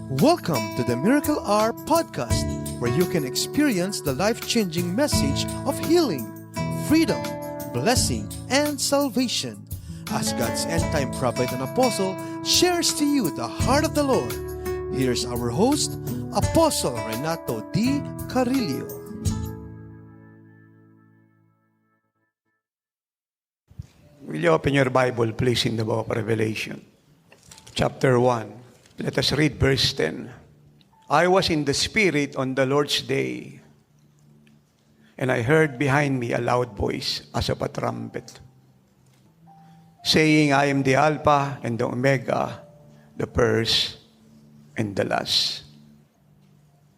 Welcome to the Miracle Hour podcast, where you can experience the life-changing message of healing, freedom, blessing, and salvation. As God's end-time prophet and apostle shares to you the heart of the Lord, here's our host, Apostle Renato D. Carillo. Will you open your Bible, please, in the book of Revelation, chapter 1. Let us read verse 10. I was in the Spirit on the Lord's day, and I heard behind me a loud voice as of a trumpet, saying, I am the Alpha and the Omega, the first and the last.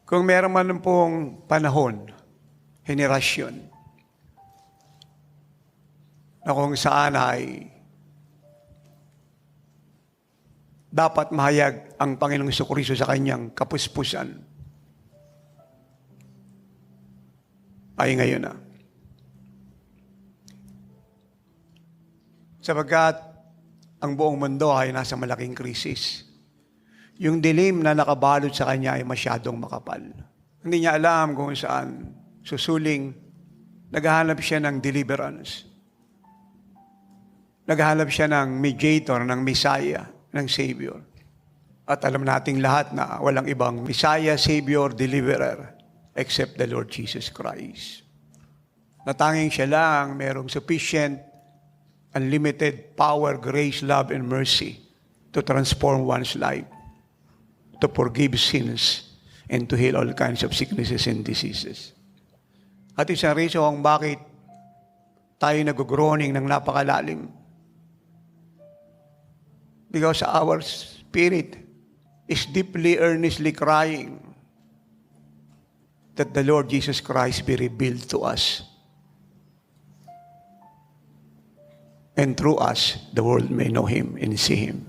Kung meron man pong panahon, henerasyon, na kung saan ay dapat mahayag ang Panginoong Jesucristo sa kanyang kapuspusan, ay ngayon na. Sapagkat ang buong mundo ay nasa malaking krisis. Yung dilim na nakabalot sa kanya ay masyadong makapal. Hindi niya alam kung saan susuling. Naghahanap siya ng deliverance. Naghahanap siya ng mediator, ng Messiah, ng Savior. At alam nating lahat na walang ibang Messiah, Savior, Deliverer except the Lord Jesus Christ. Natanging siya lang merong sufficient, unlimited power, grace, love, and mercy to transform one's life, to forgive sins, and to heal all kinds of sicknesses and diseases. At isang reason kung bakit tayo nag-groaning ng napakalalim, because our spirit is deeply, earnestly crying that the Lord Jesus Christ be revealed to us. And through us, the world may know Him and see Him.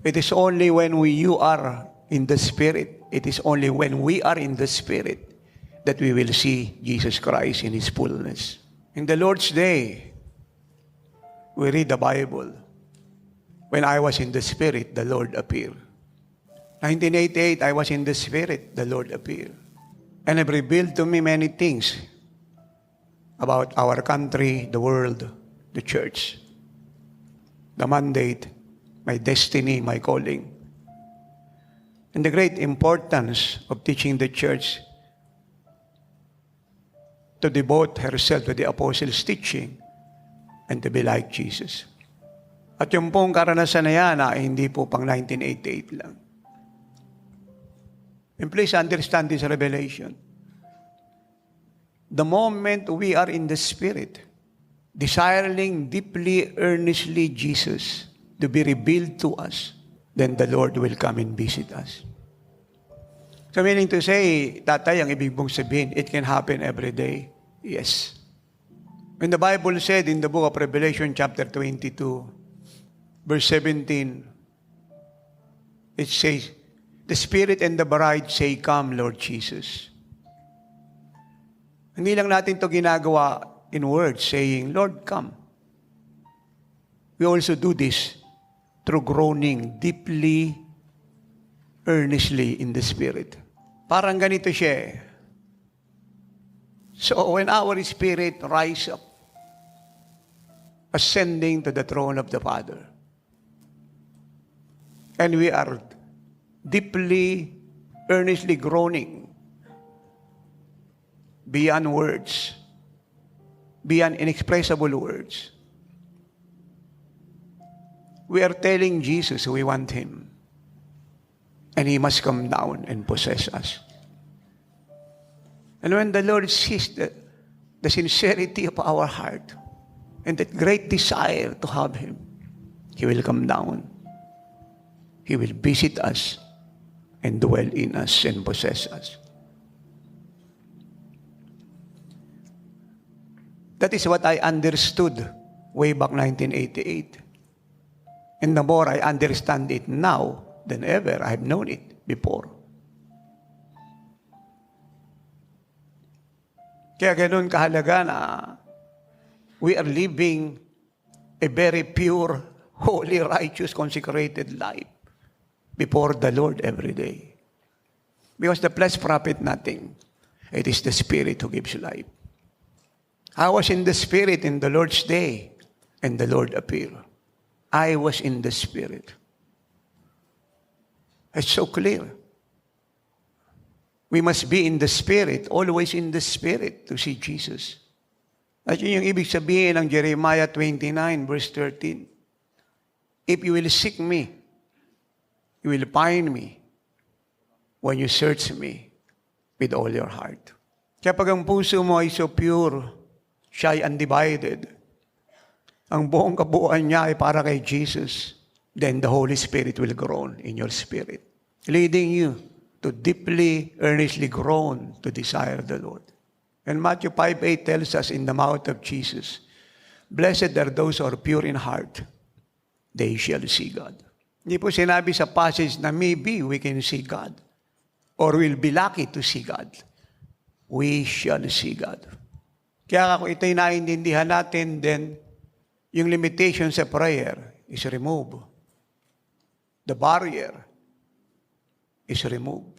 It is only when you are in the Spirit, it is only when we are in the Spirit that we will see Jesus Christ in His fullness. In the Lord's day, we read the Bible. When I was in the Spirit, the Lord appeared. 1988, I was in the Spirit, the Lord appeared. And He revealed to me many things about our country, the world, the church, the mandate, my destiny, my calling, and the great importance of teaching the church to devote herself to the apostles' teaching and to be like Jesus. At yung pong karanasan na yan ay hindi po pang 1988 lang. And please understand this revelation. The moment we are in the Spirit, desiring deeply, earnestly Jesus to be revealed to us, then the Lord will come and visit us. So meaning to say, tatay, ang ibig mong sabihin, it can happen every day. Yes. When the Bible said in the book of Revelation chapter 22, verse 17, it says, the Spirit and the bride say, come, Lord Jesus. Hindi lang natin to ginagawa in words, saying, Lord, come. We also do this through groaning deeply, earnestly in the Spirit. Parang ganito siya eh. So when our spirit rise up, ascending to the throne of the Father, and we are deeply, earnestly groaning beyond words, beyond inexpressible words, we are telling Jesus we want Him, and He must come down and possess us. And when the Lord sees the sincerity of our heart and that great desire to have Him, He will come down. He will visit us and dwell in us and possess us. That is what I understood way back 1988. And the more I understand it now than ever, I have known it before. Kaya ganoon kahalaga na we are living a very pure holy, righteous, consecrated life before the Lord every day. Because the flesh profit nothing. It is the Spirit who gives life. I was in the Spirit in the Lord's day, and the Lord appeared. I was in the Spirit. It's so clear. We must be in the Spirit, always in the Spirit to see Jesus. At yun yung ibig sabihin ng Jeremiah 29 verse 13. If you will seek me, you will find me when you search me with all your heart. Kaya pag ang puso mo ay so pure, siya ay undivided, ang buong kabuuan niya ay para kay Jesus, then the Holy Spirit will grow in your spirit, leading you to deeply, earnestly groan to desire the Lord. And Matthew 5:8 tells us in the mouth of Jesus, blessed are those who are pure in heart, they shall see God. Hindi po sinabi sa passage na maybe we can see God or we'll be lucky to see God. We shall see God. Kaya kung ito'y naiintindihan natin, then yung limitation sa prayer is removed. The barrier is removed.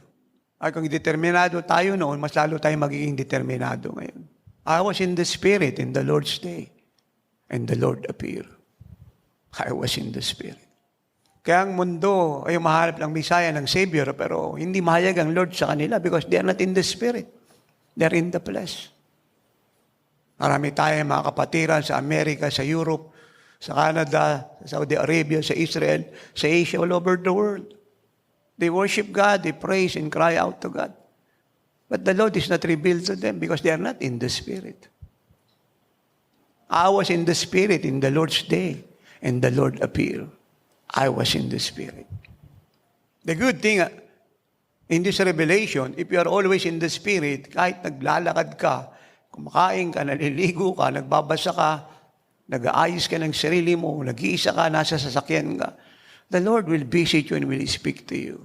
Ay kung determinado tayo noon, mas lalo tayo magiging determinado ngayon. I was in the Spirit in the Lord's day, and the Lord appeared. I was in the Spirit. Kaya ang mundo ay mahanap ng Messiah, ng Savior, pero hindi mahayag ang Lord sa kanila because they are not in the Spirit. They are in the flesh. Marami tayo mga kapatiran sa Amerika, sa Europe, sa Canada, sa Saudi Arabia, sa Israel, sa Asia, all over the world. They worship God, they praise and cry out to God. But the Lord is not revealed to them because they are not in the Spirit. I was in the Spirit in the Lord's day, and the Lord appeared. I was in the Spirit. The good thing in this revelation, if you are always in the Spirit, kahit naglalakad ka, kumakain ka, naliligo ka, nagbabasa ka, nag-aayos ka ng sarili mo, nag-iisa ka, nasa sasakyan ka, the Lord will visit you and will speak to you.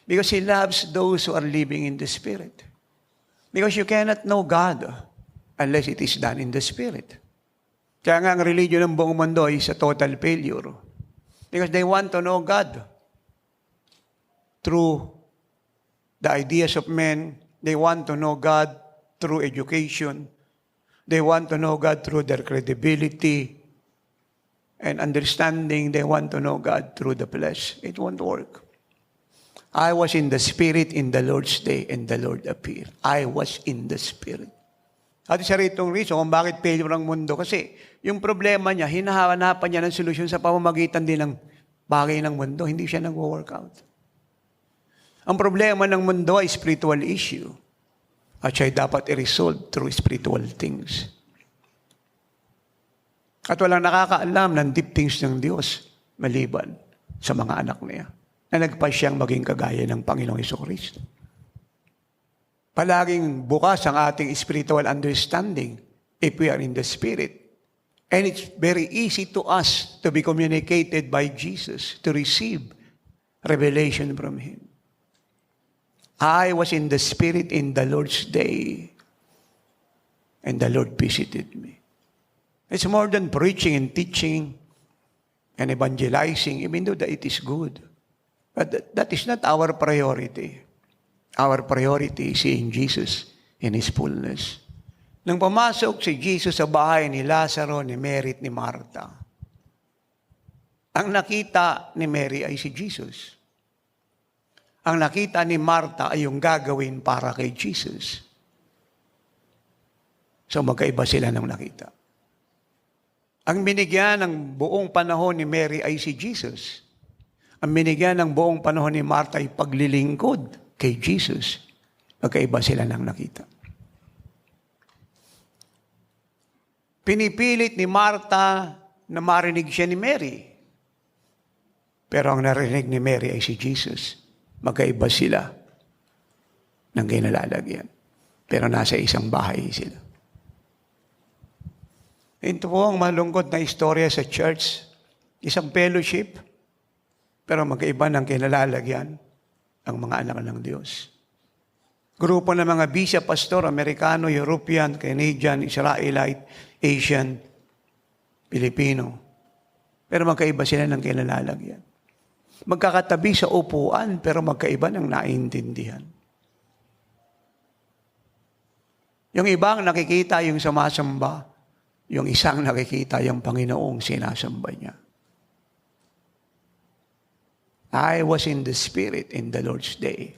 Because He loves those who are living in the Spirit. Because you cannot know God unless it is done in the Spirit. Kaya nga ang religion ng buong mundo is a total failure. Because they want to know God through the ideas of men. They want to know God through education. They want to know God through their credibility and understanding. They want to know God through the flesh. It won't work. I was in the Spirit in the Lord's day, and the Lord appeared. I was in the Spirit. At isa ritong reason kung bakit failure ang mundo. Kasi yung problema niya, hinahanapan niya ng solusyon sa pamamagitan din ng bagay ng mundo. Hindi siya nag-work out. Ang problema ng mundo ay spiritual issue. At siya dapat i-resolve through spiritual things. At walang nakakaalam ng deep things ng Diyos maliban sa mga anak niya na nagpa siyang maging kagaya ng Panginoong Jesucristo. Palaging bukas ang ating spiritual understanding if we are in the Spirit. And it's very easy to us to be communicated by Jesus, to receive revelation from Him. I was in the Spirit in the Lord's day, and the Lord visited me. It's more than preaching and teaching and evangelizing, even though that it is good. But that is not our priority. Our priority is seeing Jesus in His fullness. Nang pumasok si Jesus sa bahay ni Lazaro, ni Mary at ni Martha, ang nakita ni Mary ay si Jesus. Ang nakita ni Martha ay yung gagawin para kay Jesus. So magkaiba sila ng nakita. Ang binigyan ng buong panahon ni Mary ay si Jesus. Ang binigyan ng buong panahon ni Martha ay paglilingkod kay Jesus. Magkaiba sila ng nakita. Pinipilit ni Martha na marinig siya ni Mary. Pero ang narinig ni Mary ay si Jesus. Magkaiba sila ng kinalalagyan. Pero nasa isang bahay sila. Ito po ang malungkot na istorya sa church. Isang fellowship, pero magkaiba ng kinalalagyan ang mga anak ng Diyos. Grupo ng mga bishop, pastor, Amerikano, European, Canadian, Israelite, Asian, Filipino. pero magkaiba sila ng kinalalagyan. Magkakatabi sa upuan, pero magkaiba ng naiintindihan. Yung ibang nakikita yung sumasamba, yung isang nakikita yung Panginoong sinasamba niya. I was in the Spirit in the Lord's day,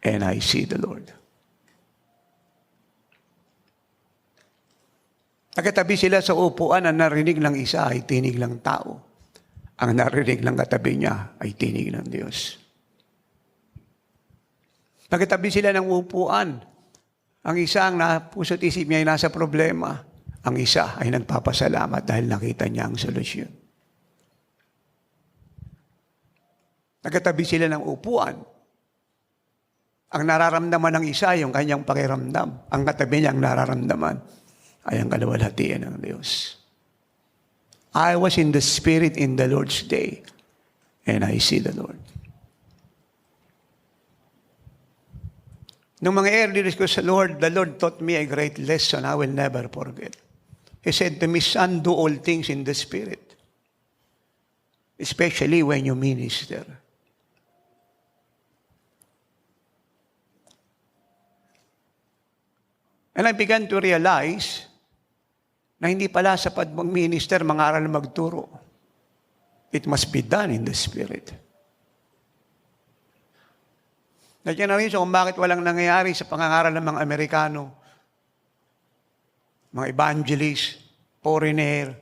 and I see the Lord. Nakatabi sila sa upuan, ang narinig ng isa ay tinig ng tao. Ang narinig ng katabi niya ay tinig ng Diyos. Nakatabi sila ng upuan. Ang isa ang puso't isip niya ay nasa problema. Ang isa ay nagpapasalamat dahil nakita niya ang solusyon. Nakatabi sila ng upuan. Ang nararamdaman ng isa, yung kanyang pakiramdam. Ang katabi niya ang nararamdaman ay ang kaluwalhatian ng Diyos. I was in the Spirit in the Lord's day, and I see the Lord. Nung mga early days ko sa Lord, the Lord taught me a great lesson I will never forget. He said to me, son, do all things in the Spirit, especially when you minister. And I began to realize na hindi pala sapat mag-minister, mangaral magturo. It must be done in the Spirit. Nandiyan na rin kung bakit walang nangyayari sa pangangaral ng mga Amerikano, mga evangelist, foreigner,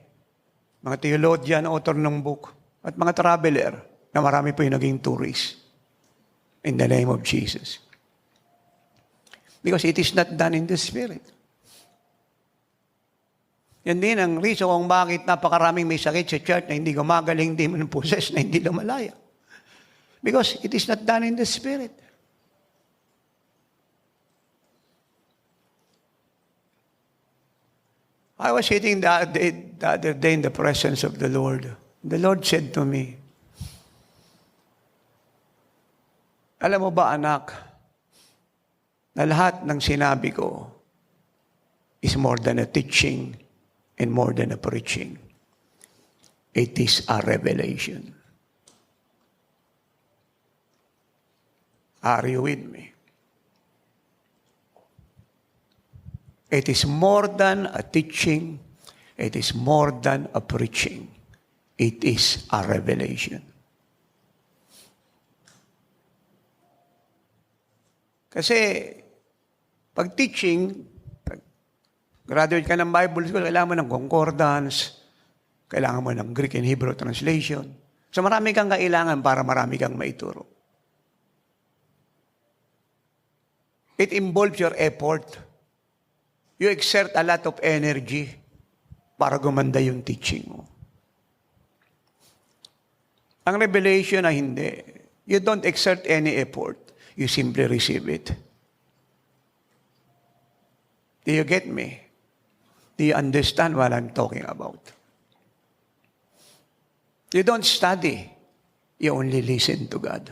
mga theologian, author ng book, at mga traveler, na marami po yung naging tourist in the name of Jesus. Because it is not done in the Spirit. Yan din ang reason kung bakit napakaraming may sakit sa church na hindi gumagaling, hindi man possess, na hindi lumalaya. Because it is not done in the Spirit. I was sitting the other day in the presence of the Lord. The Lord said to me, alam mo ba anak, na lahat ng sinabi ko is more than a teaching and more than a preaching. It is a revelation. Are you with me? It is more than a teaching. It is more than a preaching. It is a revelation. Kasi pag teaching, graduate ka ng Bible school, kailangan mo ng concordance, kailangan mo ng Greek and Hebrew translation. So marami kang kailangan para marami kang maituro. It involves your effort. You exert a lot of energy para gumanda yung teaching mo. Ang revelation ay hindi. You don't exert any effort. You simply receive it. Do you get me? Do you understand what I'm talking about? You don't study. You only listen to God.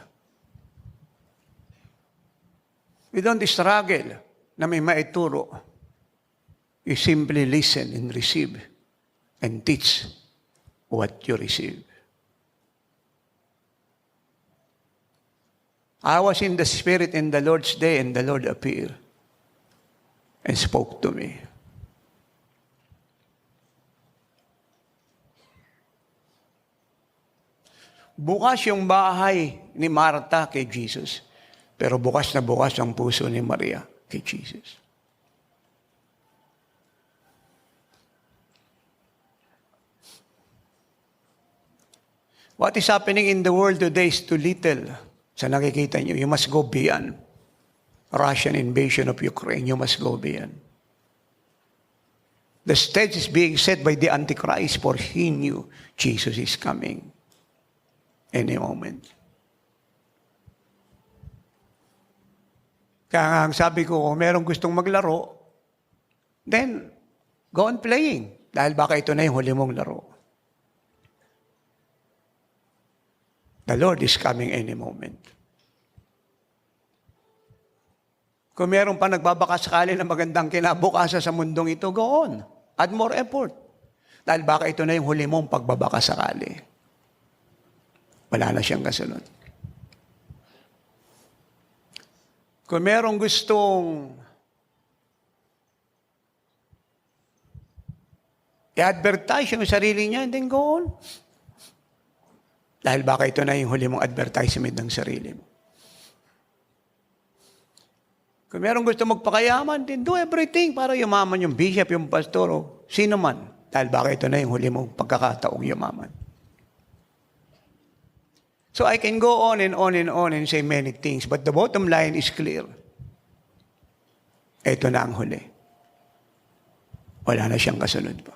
You don't struggle na may maituro. You simply listen and receive and teach what you receive. I was in the Spirit in the Lord's day, and the Lord appeared and spoke to me. Bukas yung bahay ni Martha kay Jesus, pero bukas na bukas ang puso ni Maria kay Jesus. What is happening in the world today is too little. Sa nakikita niyo, you must go beyond. Russian invasion of Ukraine, you must go beyond. The stage is being set by the Antichrist, for he knew Jesus is coming any moment. Kaya ang sabi ko, kung merong gustong maglaro, then go on playing. Dahil baka ito na yung huli mong laro. The Lord is coming any moment. Kung meron pa nagbabaka sakali na magandang kinabukasan sa mundong ito, go on. Add more effort. Dahil baka ito na yung huli mong pagbabaka sakali. Wala na siyang kasunod. Kung merong gustong i-advertise yung sarili niya, then go on. Dahil baka ito na yung huli mong advertisement ng sarili mo. Kung merong gusto magpakayaman, then do everything para yumaman yung bishop, yung pastor, o sino man. Dahil baka ito na yung huli mong pagkakataong yumaman. So I can go on and on and on and say many things, but the bottom line is clear. Ito na ang huli. Wala na siyang kasunod pa.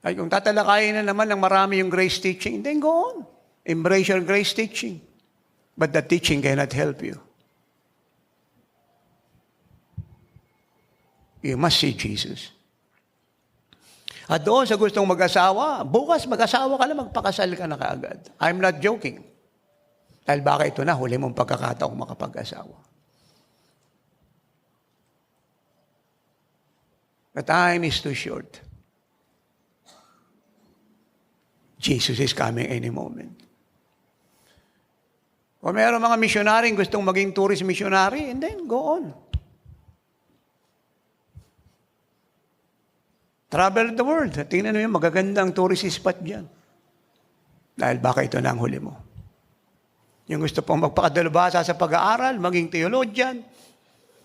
Ay kung tatalakayin na naman ng marami yung grace teaching, then go on. Embrace your grace teaching. But the teaching cannot help you. You must see Jesus. At doon sa gustong mag-asawa, bukas mag-asawa ka na, magpakasal ka na kaagad. I'm not joking. Dahil baka ito na, huli mong pagkakataong makapag-asawa. The time is too short. Jesus is coming any moment. Kung meron mga missionary gustong maging tourist missionary, and then go on. Travel the world. Tingnan mo yung magagandang tourist spot dyan. Dahil baka ito na ang huli mo. Yung gusto pong magpakadalubhasa sa pag-aaral, maging theologian,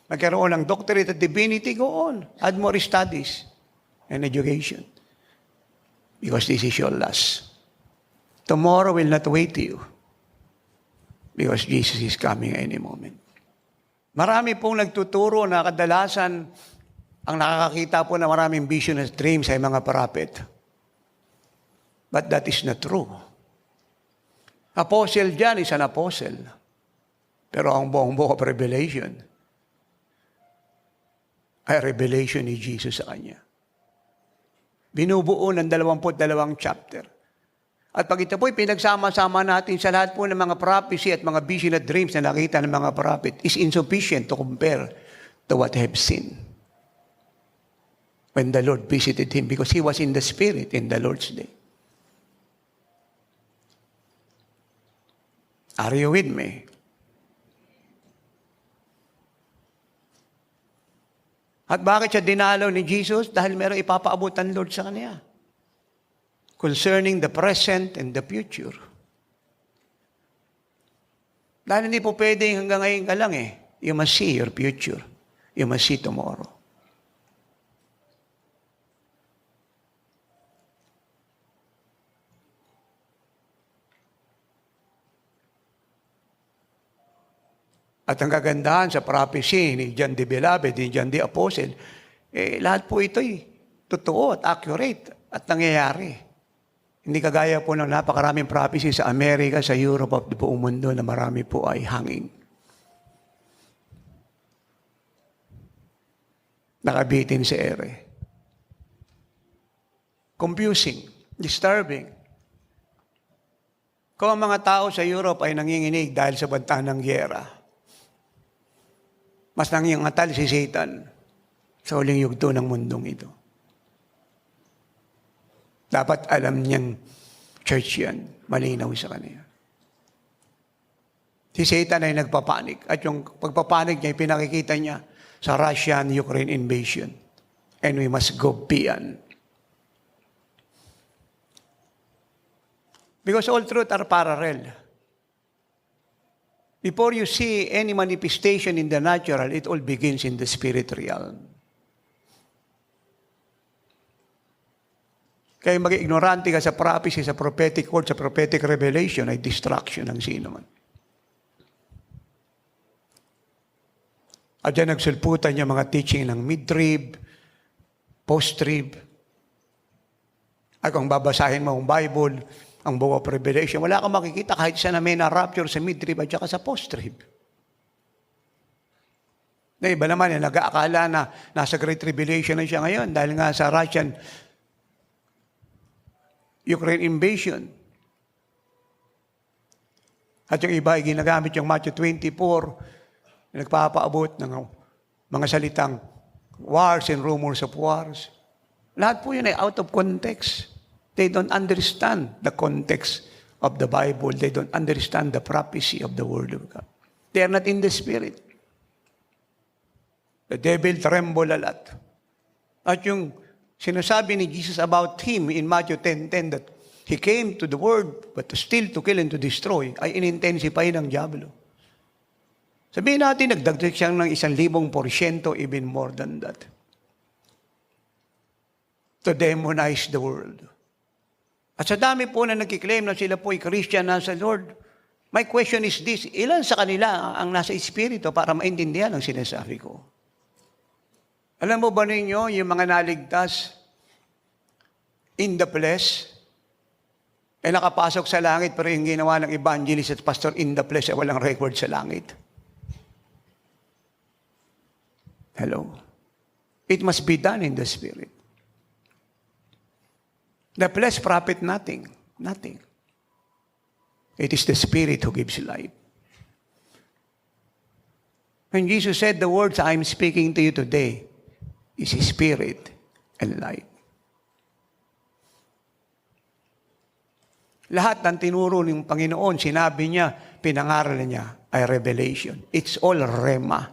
magkaroon ng doctorate of divinity, go on. Add more studies and education. Because this is your last. Tomorrow will not wait to you. Because Jesus is coming any moment. Marami pong nagtuturo na kadalasan ang nakakakita po na maraming vision at dreams ay mga prophet. But that is not true. Apostle John is an apostle. Pero ang buong book of Revelation ay revelation ni Jesus sa kanya. Binubuo ng 22 chapter. At pag ito po'y pinagsama-sama natin sa lahat po ng mga prophecy at mga vision at dreams na nakita ng mga prophet is insufficient to compare to what I have seen. When the Lord visited him, because he was in the Spirit in the Lord's day. Are you with me? At bakit siya dinalaw ni Jesus? Dahil meron ipapaabot ang Lord sa kanya. Concerning the present and the future. Dahil hindi po pwedeng hanggang ngayon ka lang eh. You must see your future. You must see tomorrow. At ang kagandahan sa prophecy ni John the Beloved, ni John the Apostle, lahat po ito'y totoo at accurate at nangyayari. Hindi kagaya po ng napakaraming prophecy sa Amerika, sa Europe, at buong mundo na marami po ay hanging. Nakabitin sa ere. Confusing, disturbing. Kung ang mga tao sa Europe ay nanginginig dahil sa banta ng gyera, mas nangingatal si Satan sa huling yugto ng mundong ito. Dapat alam niyang church yan, malinaw sa kanya. Si Satan ay nagpapanik. At yung pagpapanik niya, pinakikita niya sa Russian-Ukraine invasion. And we must go beyond. Because all truth are parallel. Before you see any manifestation in the natural, it all begins in the spirit realm. Kaya maging ignorante ka sa prophecy, sa prophetic word, sa prophetic revelation, ay distraction ng sino man. At dyan nagsulputan niya mga teaching ng mid-trib, post-trib. At kung babasahin mo ang Bible, ang book of Revelation, wala kang makikita kahit isa na may na-rapture sa mid-trib at saka sa post-trib. Na iba naman, nag-aakala na nasa Great Tribulation na siya ngayon dahil nga sa Russian-Ukraine invasion. At yung iba ay ginagamit yung Matthew 24 na nagpapaabot ng mga salitang wars and rumors of wars. Lahat po yun ay out of context. They don't understand the context of the Bible. They don't understand the prophecy of the Word of God. They are not in the Spirit. The devil tremble a lot. At yung sinasabi ni Jesus about him in Matthew 10:10 that he came to the world but to steal, to kill, and to destroy ay in-intensify ng diablo. Sabihin natin, nagdagdag siya ng 1,000%, even more than that. To demonize the world. At sa dami po na nagkiklaim na sila po ay Christian na sa Lord, my question is this, ilan sa kanila ang nasa Espiritu para maintindihan ang sinasabi ko? Alam mo ba ninyo, yung mga naligtas in the flesh, ay nakapasok sa langit, pero yung ginawa ng evangelist at pastor in the flesh ay walang record sa langit. Hello? It must be done in the Spirit. The flesh profit nothing. Nothing. It is the Spirit who gives life. When Jesus said the words I'm speaking to you today is Spirit and life. Lahat ng tinuro ng Panginoon, sinabi niya, pinangaral niya, ay revelation. It's all Rema,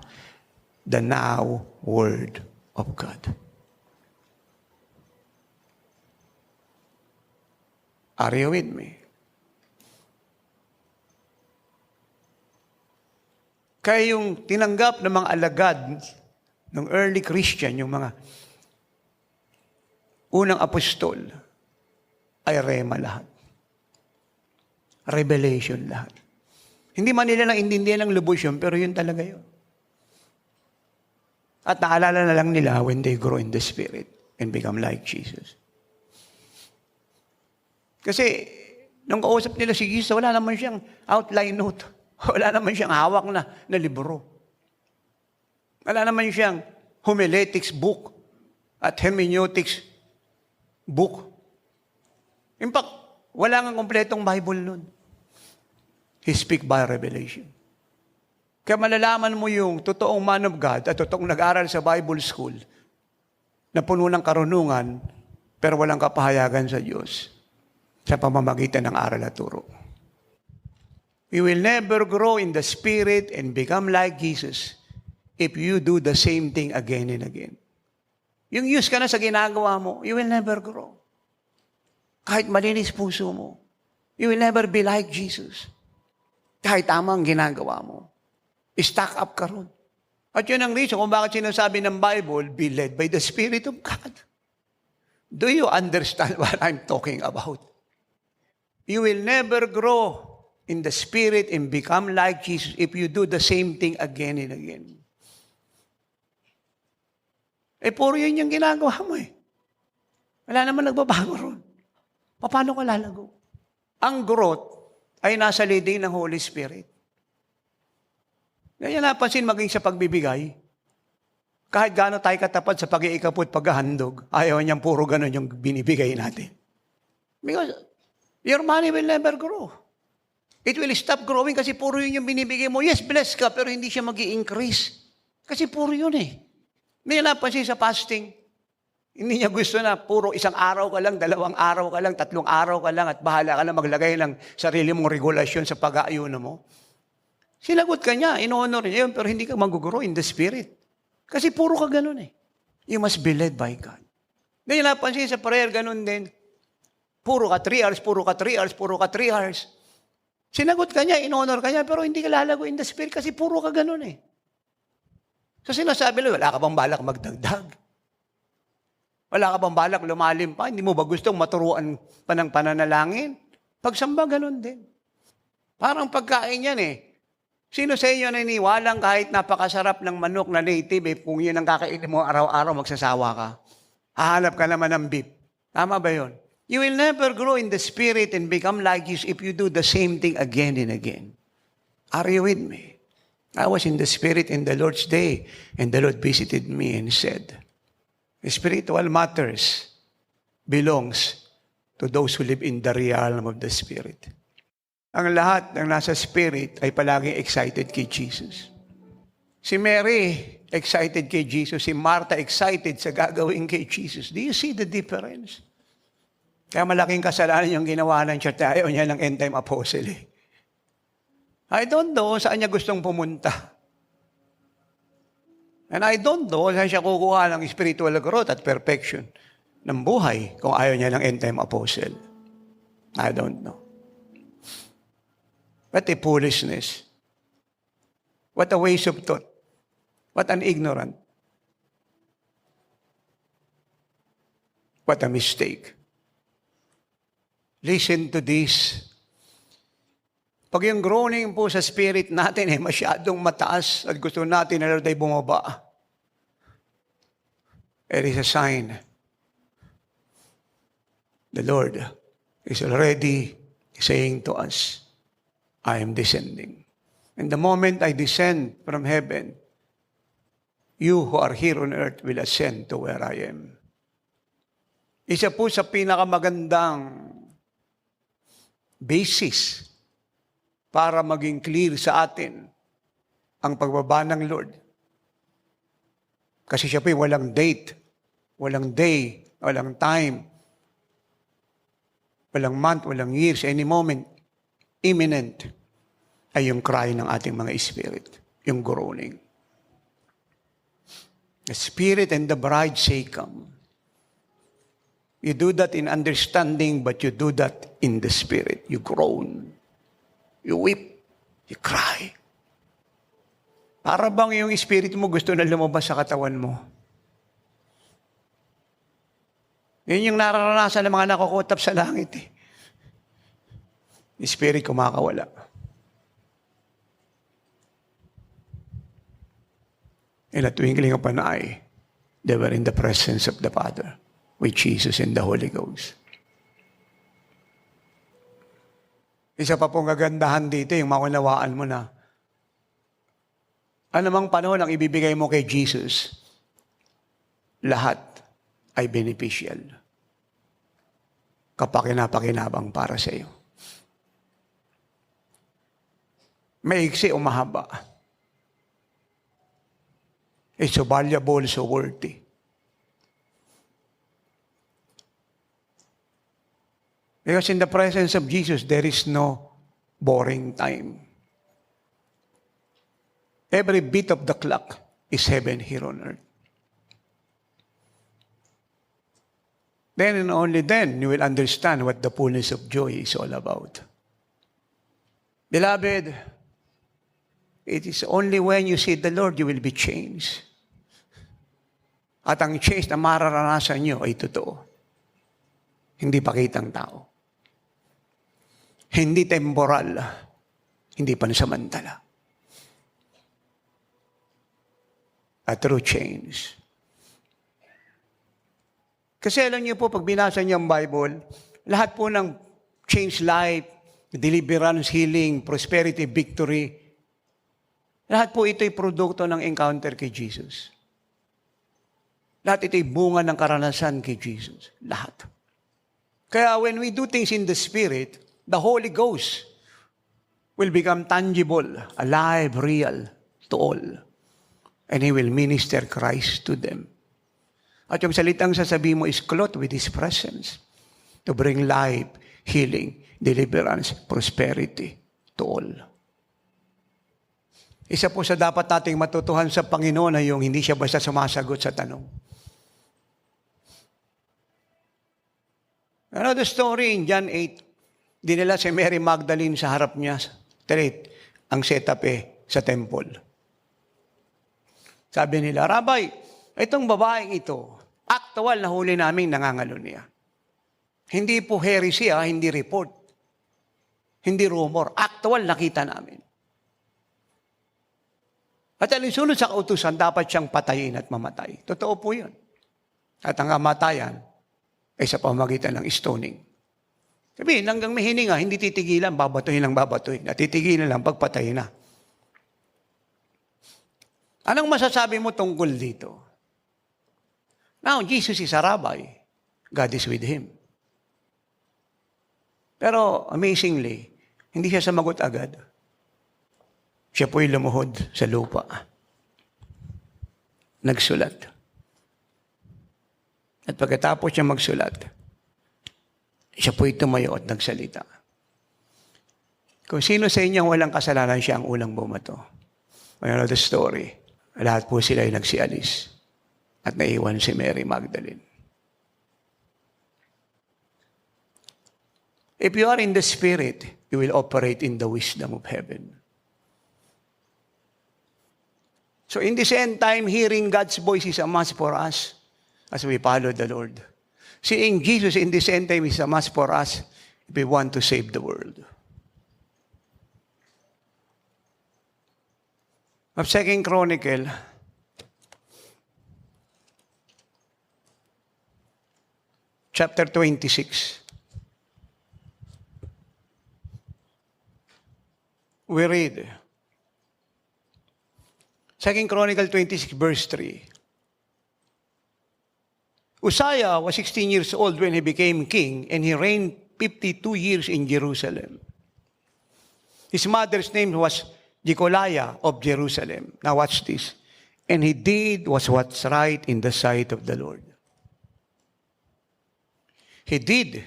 the now Word of God. Are you with me? Kaya yung tinanggap ng mga alagad ng early Christian, yung mga unang apostol, ay Rema lahat. Revelation lahat. Hindi man nila lang intindihan ng lubusyon, pero yun talaga yun. At naalala na lang nila when they grow in the Spirit and become like Jesus. Kasi, nung kausap nila si Jesus, wala naman siyang outline note. Wala naman siyang hawak na libro. Wala naman siyang homiletics book at hermeneutics book. In fact, wala nga kompletong Bible nun. He speak by revelation. Kaya malalaman mo yung totoong man of God at totoong nag-aral sa Bible school na puno ng karunungan pero walang kapahayagan sa Diyos sa pamamagitan ng aral at turo. You will never grow in the Spirit and become like Jesus if you do the same thing again and again. Yung use ka na sa ginagawa mo, you will never grow. Kahit malinis puso mo, you will never be like Jesus. Kahit tama ang ginagawa mo, stack up ka ron. At yun ang reason kung bakit sinasabi ng Bible, be led by the Spirit of God. Do you understand what I'm talking about? You will never grow in the Spirit and become like Jesus if you do the same thing again and again. Puro yun yung ginagawa mo eh. Wala naman nagbabago ron. Paano ka lalago? Ang growth ay nasa leading ng Holy Spirit. Kaya napansin maging sa pagbibigay, kahit gaano tayo katapat sa pag-iikapot, paghahandog, ayaw niyang puro ganon yung binibigay natin. Because your money will never grow. It will stop growing kasi puro yun yung binibigay mo. Yes, blessed ka, pero hindi siya mag-i-increase. Kasi puro yun eh. May napansin sa fasting, hindi niya gusto na puro 1 araw ka lang, 2 araw ka lang, 3 araw ka lang, at bahala ka lang maglagay ng sarili mong regulasyon sa pag-aayuno mo. Sinagot ka niya, in-honor niya yun, pero hindi ka mag-grow in the Spirit. Kasi puro ka ganun eh. You must be led by God. Ngayon napansin sa prayer, ganun din. Puro ka 3 hours, puro ka 3 hours, puro ka 3 hours. Sinagot ka niya, in-honor ka niya, pero hindi ka lalago in the Spirit kasi puro ka ganun eh. So sinasabi lang, wala ka bang balak magdagdag? Wala ka bang balak lumalim pa? Hindi mo ba gustong maturuan pa ng pananalangin? Pagsamba, ganun din. Parang pagkain yan eh. Sino sa inyo naniniwalang kahit napakasarap ng manok na native, kung yun ang kakainin mo araw-araw, magsasawa ka? Hahanap ka naman ng beef. Tama ba yun? You will never grow in the Spirit and become like Jesus if you do the same thing again and again. Are you with me? I was in the Spirit in the Lord's day, and the Lord visited me and said, spiritual matters belongs to those who live in the realm of the Spirit. Ang lahat ng nasa Spirit ay palaging excited kay Jesus. Si Mary, excited kay Jesus. Si Martha excited sa gagawin kay Jesus. Do you see the difference? Kaya malaking kasalanan yung ginawa ng church. Ayaw niya ng end-time apostle eh. I don't know saan niya gustong pumunta. And I don't know saan siya kukuha ng spiritual growth at perfection ng buhay kung ayaw niya ng end-time apostle. I don't know. What a foolishness. What a waste of thought. What an ignorant. What a mistake. Listen to this. Pag yung groaning po sa spirit natin ay masyadong mataas at gusto natin na Lord ay bumaba, it is a sign the Lord is already saying to us, I am descending. And the moment I descend from heaven, you who are here on earth will ascend to where I am. Isa po sa pinakamagandang basis para maging clear sa atin ang pagbaba ng Lord. Kasi siya po walang date, walang day, walang time, walang month, walang years, any moment, imminent ay yung cry ng ating mga spirit, yung groaning. The Spirit and the bride say, come. You do that in understanding, but you do that in the Spirit. You groan. You weep. You cry. Para bang yung spirit mo gusto na lumabas sa katawan mo? Yun yung nararanasan ng mga nakukutap sa langit eh. Yung spirit kumakawala. In a twinkling of an eye, they were in the presence of the Father with Jesus and the Holy Ghost. Isa pa pong kagandahan dito, yung maunawaan mo na anumang panahon ang ibibigay mo kay Jesus, lahat ay beneficial. Kapakinapakinabang para sa iyo. Maiksi o mahaba. It's so valuable, so worthy. Because in the presence of Jesus, there is no boring time. Every beat of the clock is heaven here on earth. Then and only then, you will understand what the fullness of joy is all about. Beloved, it is only when you see the Lord, you will be changed. At ang change na mararanasan nyo ay totoo. Hindi pakitang tao. Hindi temporal. Hindi pansamantala. A true change. Kasi alam niyo po, pag binasa niyo ang Bible, lahat po ng change life, deliverance, healing, prosperity, victory, lahat po ito'y produkto ng encounter kay Jesus. Lahat ito'y bunga ng karanasan kay Jesus. Lahat. Kaya when we do things in the Spirit, the Holy Ghost will become tangible, alive, real to all. And He will minister Christ to them. At yung salitang sasabihin mo is clothed with His presence to bring life, healing, deliverance, prosperity to all. Isa po sa dapat nating matutuhan sa Panginoon ay yung hindi siya basta sumasagot sa tanong. Another story in John 8, dinala si Mary Magdalene sa harap niya, straight, ang setup sa temple. Sabi nila, Rabbi, itong babaeng ito, actual na huli naming nangangalo niya. Hindi po heresy, hindi report. Hindi rumor. Actual nakita namin. At alinsunod sa kautusan, dapat siyang patayin at mamatay. Totoo po yun. At ang kamatayan ay sa pamamagitan ng stoning. Sabihin, hanggang may hininga, hindi titigilan, babatuhin lang babatuhin. At titigilan lang, pagpatayin na. Anong masasabi mo tungkol dito? Now, Jesus is a rabbi. God is with Him. Pero, amazingly, hindi siya sumagot agad. Siya po'y lumuhod sa lupa. nagsulat. At pagkatapos niya magsulat, siya po'y tumayo at nagsalita. Kung sino sa inyo walang kasalanan, siya ang unang bumato. You know the story. Lahat po sila ay nagsialis at naiwan si Mary Magdalene. If you are in the Spirit, you will operate in the wisdom of heaven. So in this end time, hearing God's voice is a must for us as we follow the Lord. Seeing Jesus in this end time is a must for us if we want to save the world. Of 2 Chronicle, chapter 26. We read, 2 Chronicle 26, verse 3. Uzziah was 16 years old when he became king, and he reigned 52 years in Jerusalem. His mother's name was Jecoliah of Jerusalem. Now watch this. And he did what's right in the sight of the Lord. He did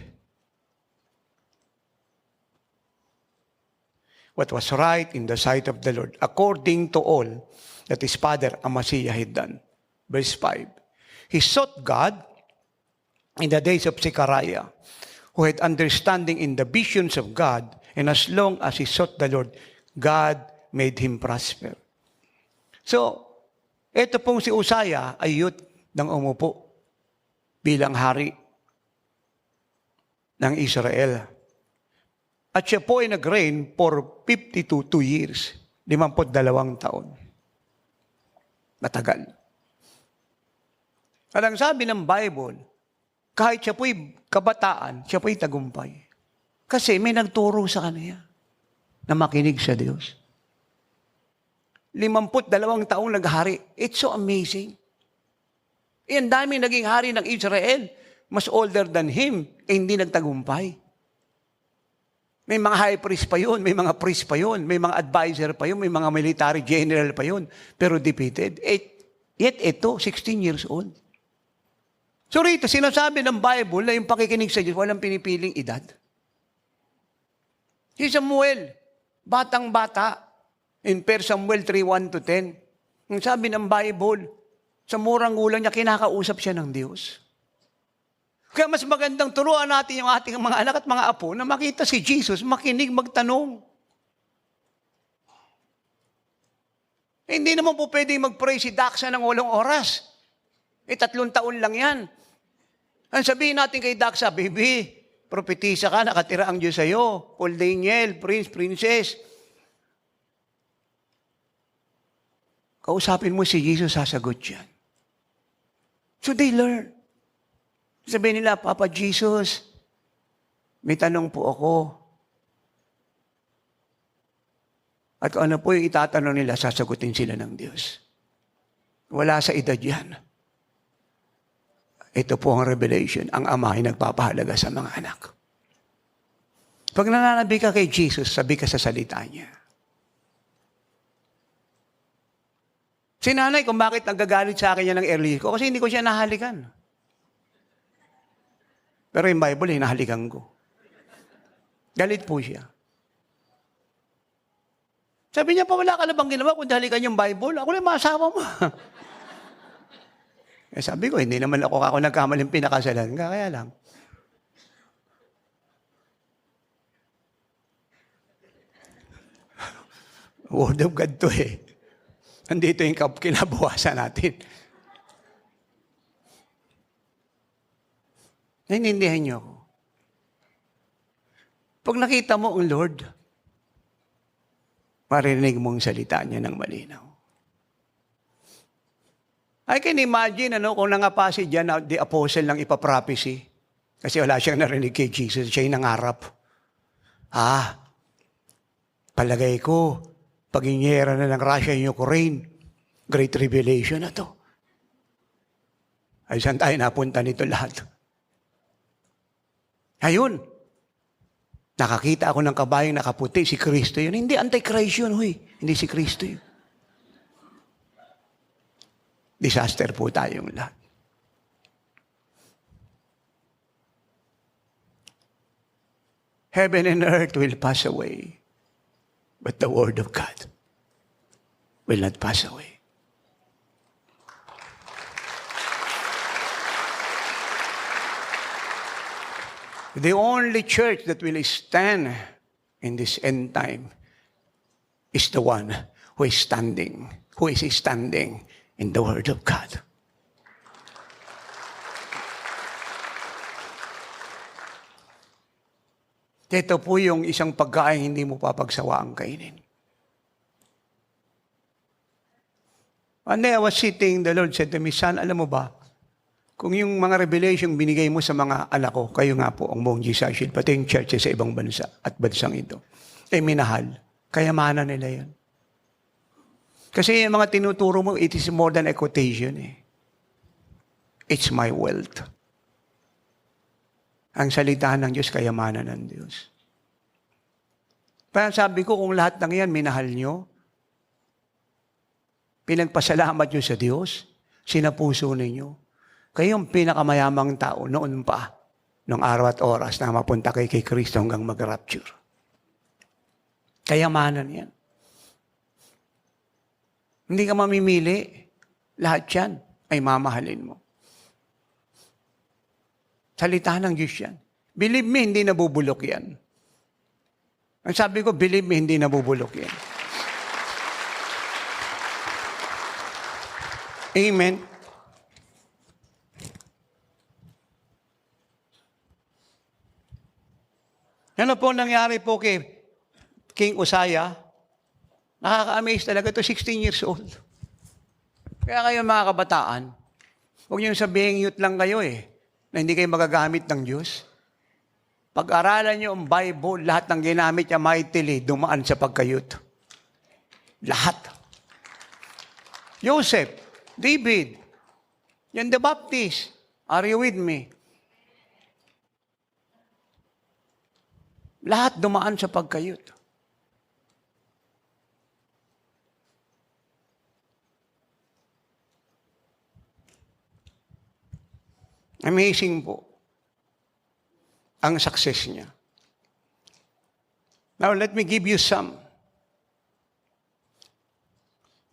what was right in the sight of the Lord, according to all that his father Amaziah had done. Verse 5. He sought God in the days of Zechariah, who had understanding in the visions of God, and as long as he sought the Lord, God made him prosper. So, ito pong si Uzziah ay youth nang umupo bilang hari ng Israel. At siya po ay nag-reign for 52 years, 52 taon. Matagal. At ang sabi ng Bible, kahit siya po'y kabataan, siya po'y tagumpay. Kasi may nagturo sa kanya na makinig sa Diyos. 52 taong naghari. It's so amazing. Ang daming naging hari ng Israel, mas older than him, hindi nagtagumpay. May mga high priest pa yun, may mga priest pa yun, may mga advisor pa yun, may mga military general pa yun, pero defeated. Yet ito, 16 years old. So rito, sinasabi ng Bible na yung pakikinig sa Diyos, walang pinipiling edad. Si Samuel, batang-bata, in 1 Samuel 3:1-10, ang sabi ng Bible, sa murang gulang niya, kinakausap siya ng Diyos. Kaya mas magandang turuan natin yung ating mga anak at mga apo na makita si Jesus, makinig, magtanong. Hindi naman po pwedeng mag-pray si Daxa ng 8 oras. 3 taon lang yan. Ang sabihin natin kay Daxa, baby, propetisa ka, nakatira ang Diyos sa'yo. Paul Daniel, prince, princess. Kausapin mo si Jesus, sasagot yan. So they learn. Sabihin nila, Papa Jesus, may tanong po ako. At kung ano po yung itatanong nila, sasagutin sila ng Diyos. Wala sa edad yan. Ito po ang revelation. Ang Ama ay nagpapahalaga sa mga anak. Pag nananabi ka kay Jesus, sabi ka sa salita niya. Si nanay, kung bakit nagagalit sa akin yan ng early ko, kasi hindi ko siya nahalikan. Pero yung Bible, hinahalikan ko. Galit po siya. Sabi niya pa, wala ka na bang ginawa kung halikan yung Bible? Ako na yung masawa mo. Sabi ko, hindi naman ako nagkamaling pinakasalan ka, kaya lang. Word of God to eh. Nandito yung kinabukasan natin. Naiintindihan niyo ako. Pag nakita mo ang Lord, marinig mo ang salita niya ng malinaw. I can imagine, kung nangapasi dyan, the apostle ng ipaprophecy. Kasi wala siyang narinig kay Jesus, siya yung nangarap. Palagay ko, pag-inyera na ng Russia and Ukraine, great revelation na to. Ay, saan tayo napunta nito lahat? Ayun, nakakita ako ng kabayong nakaputi, si Kristo yun. Hindi, anti-Christ yun, huy. Hindi si Kristo yun. disaster po tayong lahat. Heaven and earth will pass away, but the word of God will not pass away. The only church that will stand in this end time is the one who is standing in the Word of God. Ito po yung isang pagkain hindi mo papagsawaang kainin. One day I was sitting, the Lord said to me, son, alam mo ba, kung yung mga revelation binigay mo sa mga anak ko, kayo nga po ang buong Jesus Shield, pati yung churches sa ibang bansa at bansang ito, minahal. Kayamanan nila yan. Kasi yung mga tinuturo mo, it is more than a quotation eh. It's my wealth. Ang salita ng Diyos, kayamanan ng Diyos. Kaya sabi ko, kung lahat ng yan minahal nyo, pinagpasalamat nyo sa Diyos, sinapuso ninyo, kayo yung pinakamayamang tao noon pa, nung araw at oras na mapunta kay Kristo hanggang mag-rapture. Kayamanan yan. Hindi ka mamimili. Lahat yan ay mamahalin mo. Salita ng Diyos yan. Believe me, hindi nabubulok yan. Ang sabi ko, believe me, hindi nabubulok yan. Amen. Ano po nangyari po kay King Uzziah? Nakaka-amaze talaga ito, 16 years old. Kaya kayo mga kabataan, huwag niyo sabihin youth lang kayo na hindi kayo magagamit ng Diyos. Pag-aralan niyo ang Bible, lahat ng ginamit niya mightily, dumaan sa pagka-youth. Lahat. Joseph, David, John the Baptist, are you with me? Lahat dumaan sa pagka-youth. Amazing po ang success niya. Now, let me give you some.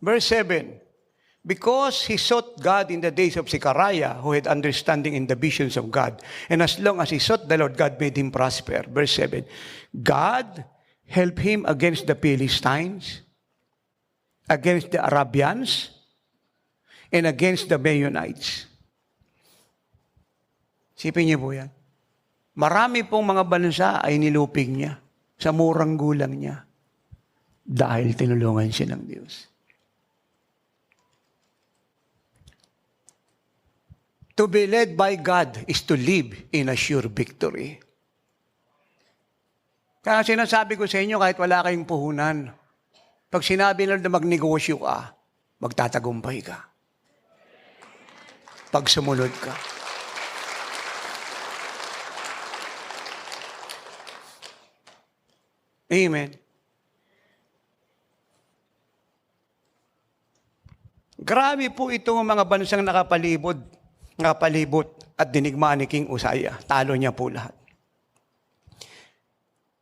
Verse 7, because he sought God in the days of Zechariah, who had understanding in the visions of God, and as long as he sought the Lord, God made him prosper. Verse 7, God helped him against the Philistines, against the Arabians, and against the Meunites. Sipin niyo po yan. Marami pong mga bansa ay nilupig niya sa murang gulang niya dahil tinulungan siya ng Diyos. To be led by God is to live in a sure victory. Kaya sinasabi ko sa inyo, kahit wala kayong puhunan, pag sinabi na magnegosyo ka, magtatagumpay ka. Pag sumunod ka. Amen. Grabe po itong mga bansang nakapalibot at dinigmaan ni King Uzziah. Talo niya po lahat.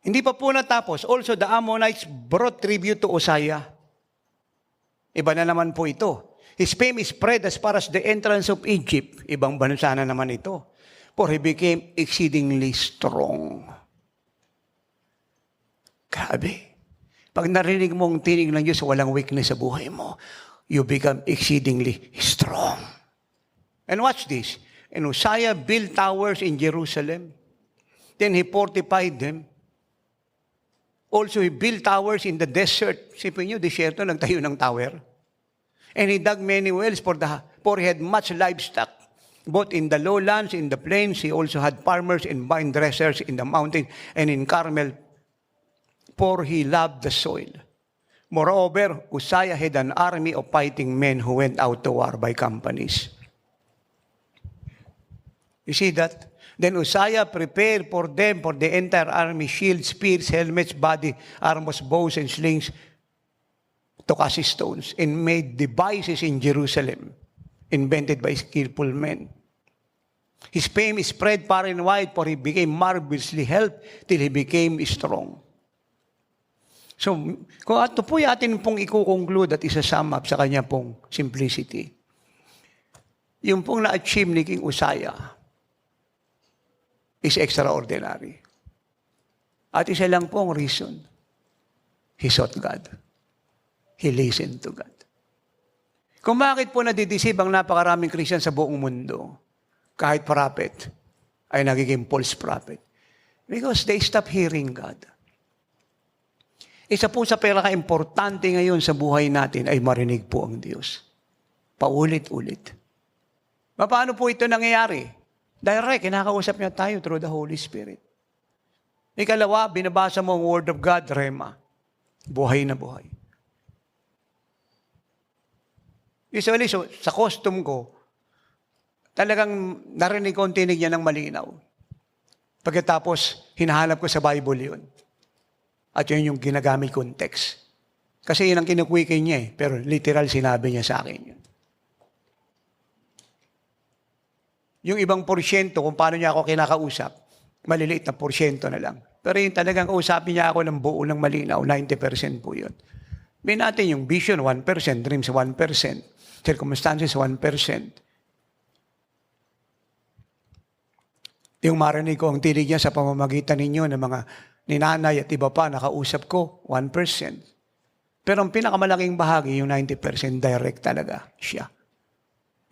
Hindi pa po natapos. Also, the Ammonites brought tribute to Uzziah. Iba na naman po ito. His fame is spread as far as the entrance of Egypt. Ibang bansa na naman ito. For he became exceedingly strong. Grabe. Pag narinig mong tinig ng Diyos, walang weakness sa buhay mo, you become exceedingly strong. And watch this. And Uzziah built towers in Jerusalem. Then he fortified them. Also, he built towers in the desert. Sipin niyo, desierto, nagtayo ng tower. And he dug many wells for he had much livestock. Both in the lowlands, in the plains, he also had farmers and vine dressers in the mountain and in Carmel, for he loved the soil. Moreover, Uzziah had an army of fighting men who went out to war by companies. You see that? Then Uzziah prepared for them, for the entire army, shields, spears, helmets, body armors, bows, and slings, to cast stones, and made devices in Jerusalem. invented by skillful men. His fame spread far and wide, for he became marvelously healthy till he became strong. So, kung ito po atin pong i-conclude at isa-sum up sa kanya pong simplicity, yung pong na-achieve ni King Uzziah is extraordinary. At isa lang po ang reason. He sought God. He listened to God. Kung bakit po nadidisib ang napakaraming Christian sa buong mundo, kahit prophet, ay nagiging false prophet. Because they stop hearing God. Isa po sa pinaka-importante ngayon sa buhay natin ay marinig po ang Diyos. Paulit-ulit. Paano po ito nangyayari? Direct, kinakausap niya tayo through the Holy Spirit. Ikalawa, binabasa mo ang Word of God, Rema. Buhay na buhay. Usually, so, sa custom ko, talagang narinig ko ang tinig niya ng malinaw. Pagkatapos, hinahanap ko sa Bible yun. At yun yung ginagamit kong text. Kasi yun ang kinukwikin niya eh. Pero literal sinabi niya sa akin yun. Yung ibang porsyento, kung paano niya ako kinakausap, maliliit na porsyento na lang. Pero yung talagang kausapin niya ako ng buo ng malinaw, 90% po yun. May natin yung vision, 1%, dreams, 1%, circumstances, 1%. Yung marinig ko ang tinig niya sa pamamagitan ninyo ng mga ninanay at iba pa, nakausap ko, 1%. Pero ang pinakamalaking bahagi, yung 90%, direct talaga siya.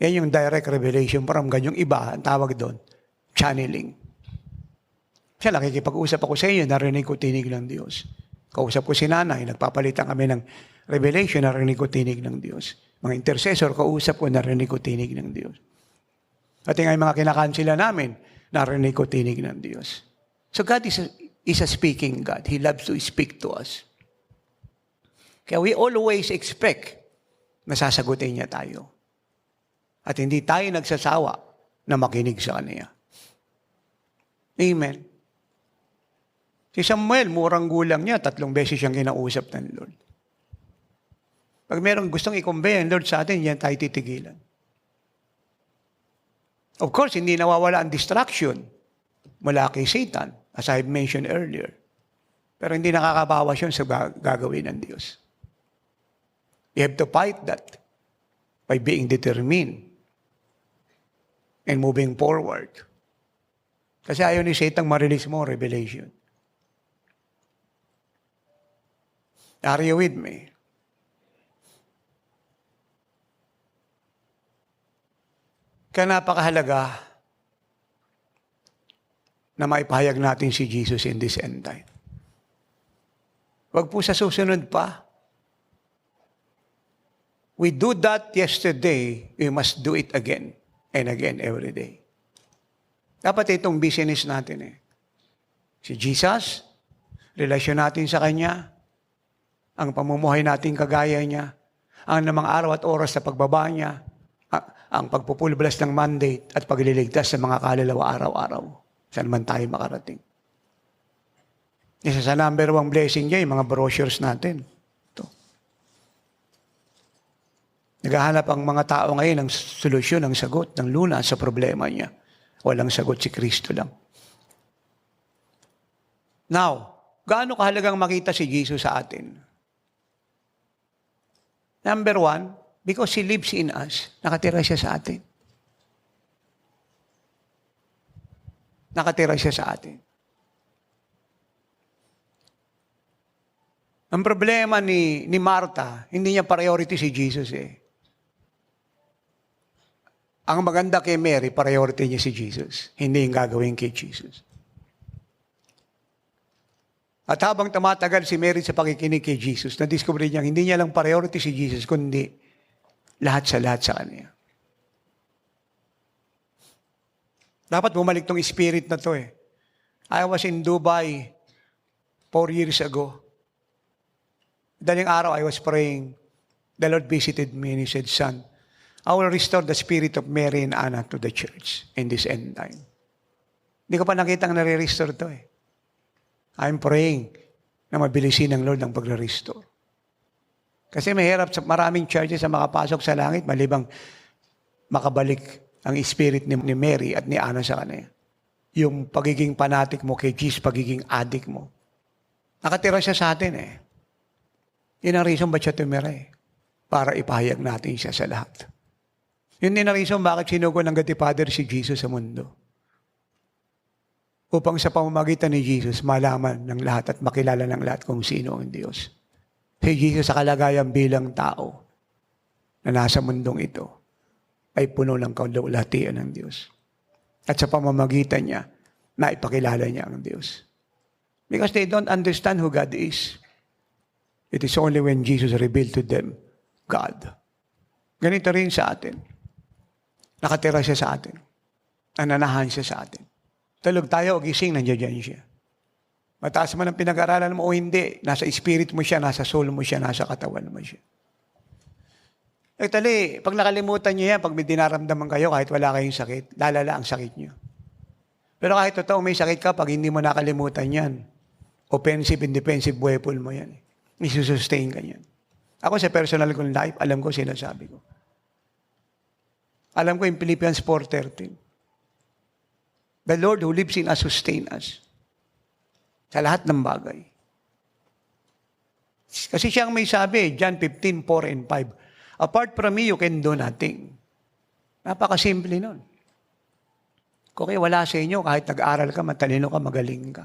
Yan yung direct revelation from God. Yung iba, ang tawag doon, channeling. Siya, nakikipag-usap ako sa inyo, narinig ko tinig ng Diyos. Kausap ko si nanay, nagpapalitan kami ng revelation, narinig ko tinig ng Diyos. Mga intercessor, kausap ko, narinig ko tinig ng Diyos. At yung mga kinakansila namin, narinig ko tinig ng Diyos. So God is a speaking God. He loves to speak to us. Kaya we always expect na sasagutin niya tayo. At hindi tayo nagsasawa na makinig sa Kanya. Amen. Si Samuel, murang gulang niya, 3 beses siyang kinausap ng Lord. Pag merong gustong i-convey ang Lord sa atin, yan tayo titigilan. Of course, hindi nawawala ang distraction mula kay Satan, as I mentioned earlier. Pero hindi nakakabawas yun sa gagawin ng Diyos. You have to fight that by being determined and moving forward. Kasi ayaw ni Satan ma-release mo revelation. Are you with me? Kaya napakahalaga na maipahayag natin si Jesus in this end time. Wag po sa susunod pa. We do that yesterday, we must do it again and again every day. Dapat itong business natin eh. Si Jesus, relasyon natin sa Kanya, ang pamumuhay natin kagaya niya, ang namang araw at oras sa pagbaba niya, ang pagpupulblas ng mandate at pagliligtas sa mga kaluluwa araw-araw. Saan man tayo makarating. Isa sa number 1 blessing niya, yung mga brochures natin. Ito. Naghahanap ang mga tao ngayon ng solusyon, ng sagot, ng luna sa problema niya. Walang sagot, si Kristo lang. Now, gaano kahalagang makita si Jesus sa atin? Number 1, because He lives in us. Nakatira siya sa atin. Nakatira siya sa atin. Ang problema ni Martha, hindi niya priority si Jesus eh. Ang maganda kay Mary, priority niya si Jesus. Hindi yung gagawin kay Jesus. At habang tumatagal si Mary sa pakikinig kay Jesus, na-discover niya, hindi niya lang priority si Jesus, kundi lahat sa Kanya. Dapat bumalik tong spirit na to eh. I was in Dubai 4 years ago. Daling araw, I was praying. The Lord visited me and He said, Son, I will restore the spirit of Mary and Anna to the church in this end time. Hindi ko pa nakita ang nare-restore to eh. I'm praying na mabilisin ng Lord ang pagre-restore. Kasi mahirap sa maraming churches na makapasok sa langit, malibang makabalik ang spirit ni Mary at ni Anna sa kanya. Yung pagiging fanatic mo kay Jesus, pagiging addict mo. Nakatira siya sa atin eh. Yun ang reason ba't siya tumira eh. Para ipahayag natin siya sa lahat. Yun din ang reason bakit sinugo ng God the Father si Jesus sa mundo. Upang sa pamamagitan ni Jesus, malaman ng lahat at makilala ng lahat kung sino ang Diyos. Si Jesus sa kalagayan bilang tao na nasa mundong ito ay puno ng kaluwalhatian ng Diyos. At sa pamamagitan niya, naipakilala niya ang Diyos. Because they don't understand who God is. It is only when Jesus revealed to them God. Ganito rin sa atin. Nakatira siya sa atin. Nananahan siya sa atin. Tulog tayo o gising, nandiyan siya. Mataas man ang pinag-aralan mo o hindi, nasa spirit mo siya, nasa soul mo siya, nasa katawan mo siya. Actually, pag nakalimutan niyo yan, pag may dinaramdaman kayo, kahit wala kayong sakit, lalala ang sakit niyo. Pero kahit totoo may sakit ka, pag hindi mo nakalimutan yan, offensive and defensive weapon mo yan. Isusustain ka yan. Ako sa personal kong life, alam ko sinasabi ko. Alam ko yung Philippians 4:13. The Lord who lives in us, sustain us. Sa lahat ng bagay. Kasi siyang may sabi, John 15:4 and 5, apart from me, you can do nothing. Napakasimple nun. Kung wala sa inyo, kahit nag-aral ka, matalino ka, magaling ka.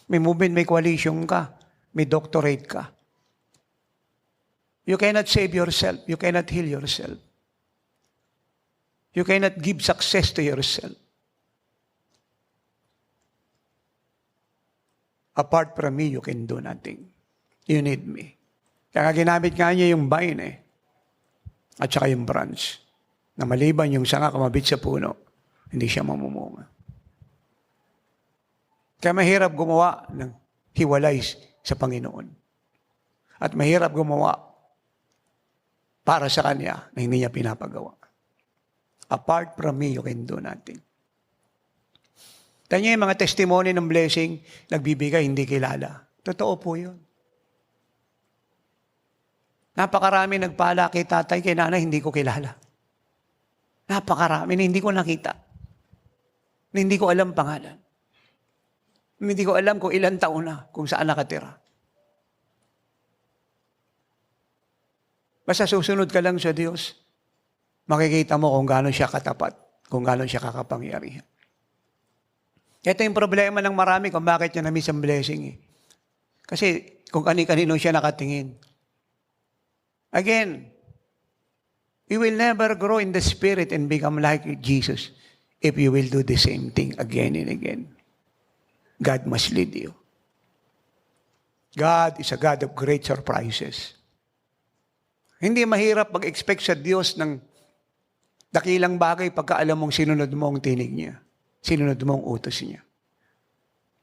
May movement, may coalition ka, may doctorate ka. You cannot save yourself. You cannot heal yourself. You cannot give success to yourself. Apart from me, you can do nothing. You need me. Kaya ginamit nga niya yung vine eh. At saka yung branch. Na maliban yung sanga kumabit sa puno, hindi siya mamumunga. Kaya mahirap gumawa ng hiwalay sa Panginoon. At mahirap gumawa para sa Kanya na hindi niya pinapagawa. Apart from me, you can do nothing. Kanya yung mga testimony ng blessing, nagbibigay, hindi kilala. Totoo po yun. Napakarami nagpala kay tatay, kay nanay, hindi ko kilala. Napakarami na hindi ko nakita. Na hindi ko alam pangalan. Hindi ko alam kung ilang taon na, kung saan nakatira. Basta susunod ka lang sa Diyos, makikita mo kung gaano siya katapat, kung gaano siya kakapangyarihan. Ito yung problema ng marami kung bakit niya na-miss ang blessing eh. Kasi kung kani-kanino siya nakatingin. Again, you will never grow in the Spirit and become like Jesus if you will do the same thing again and again. God must lead you. God is a God of great surprises. Hindi mahirap mag-expect sa Diyos ng dakilang bagay pagka alam mong sinunod mo ang tinig niya. Sinunod mo ang utos niya.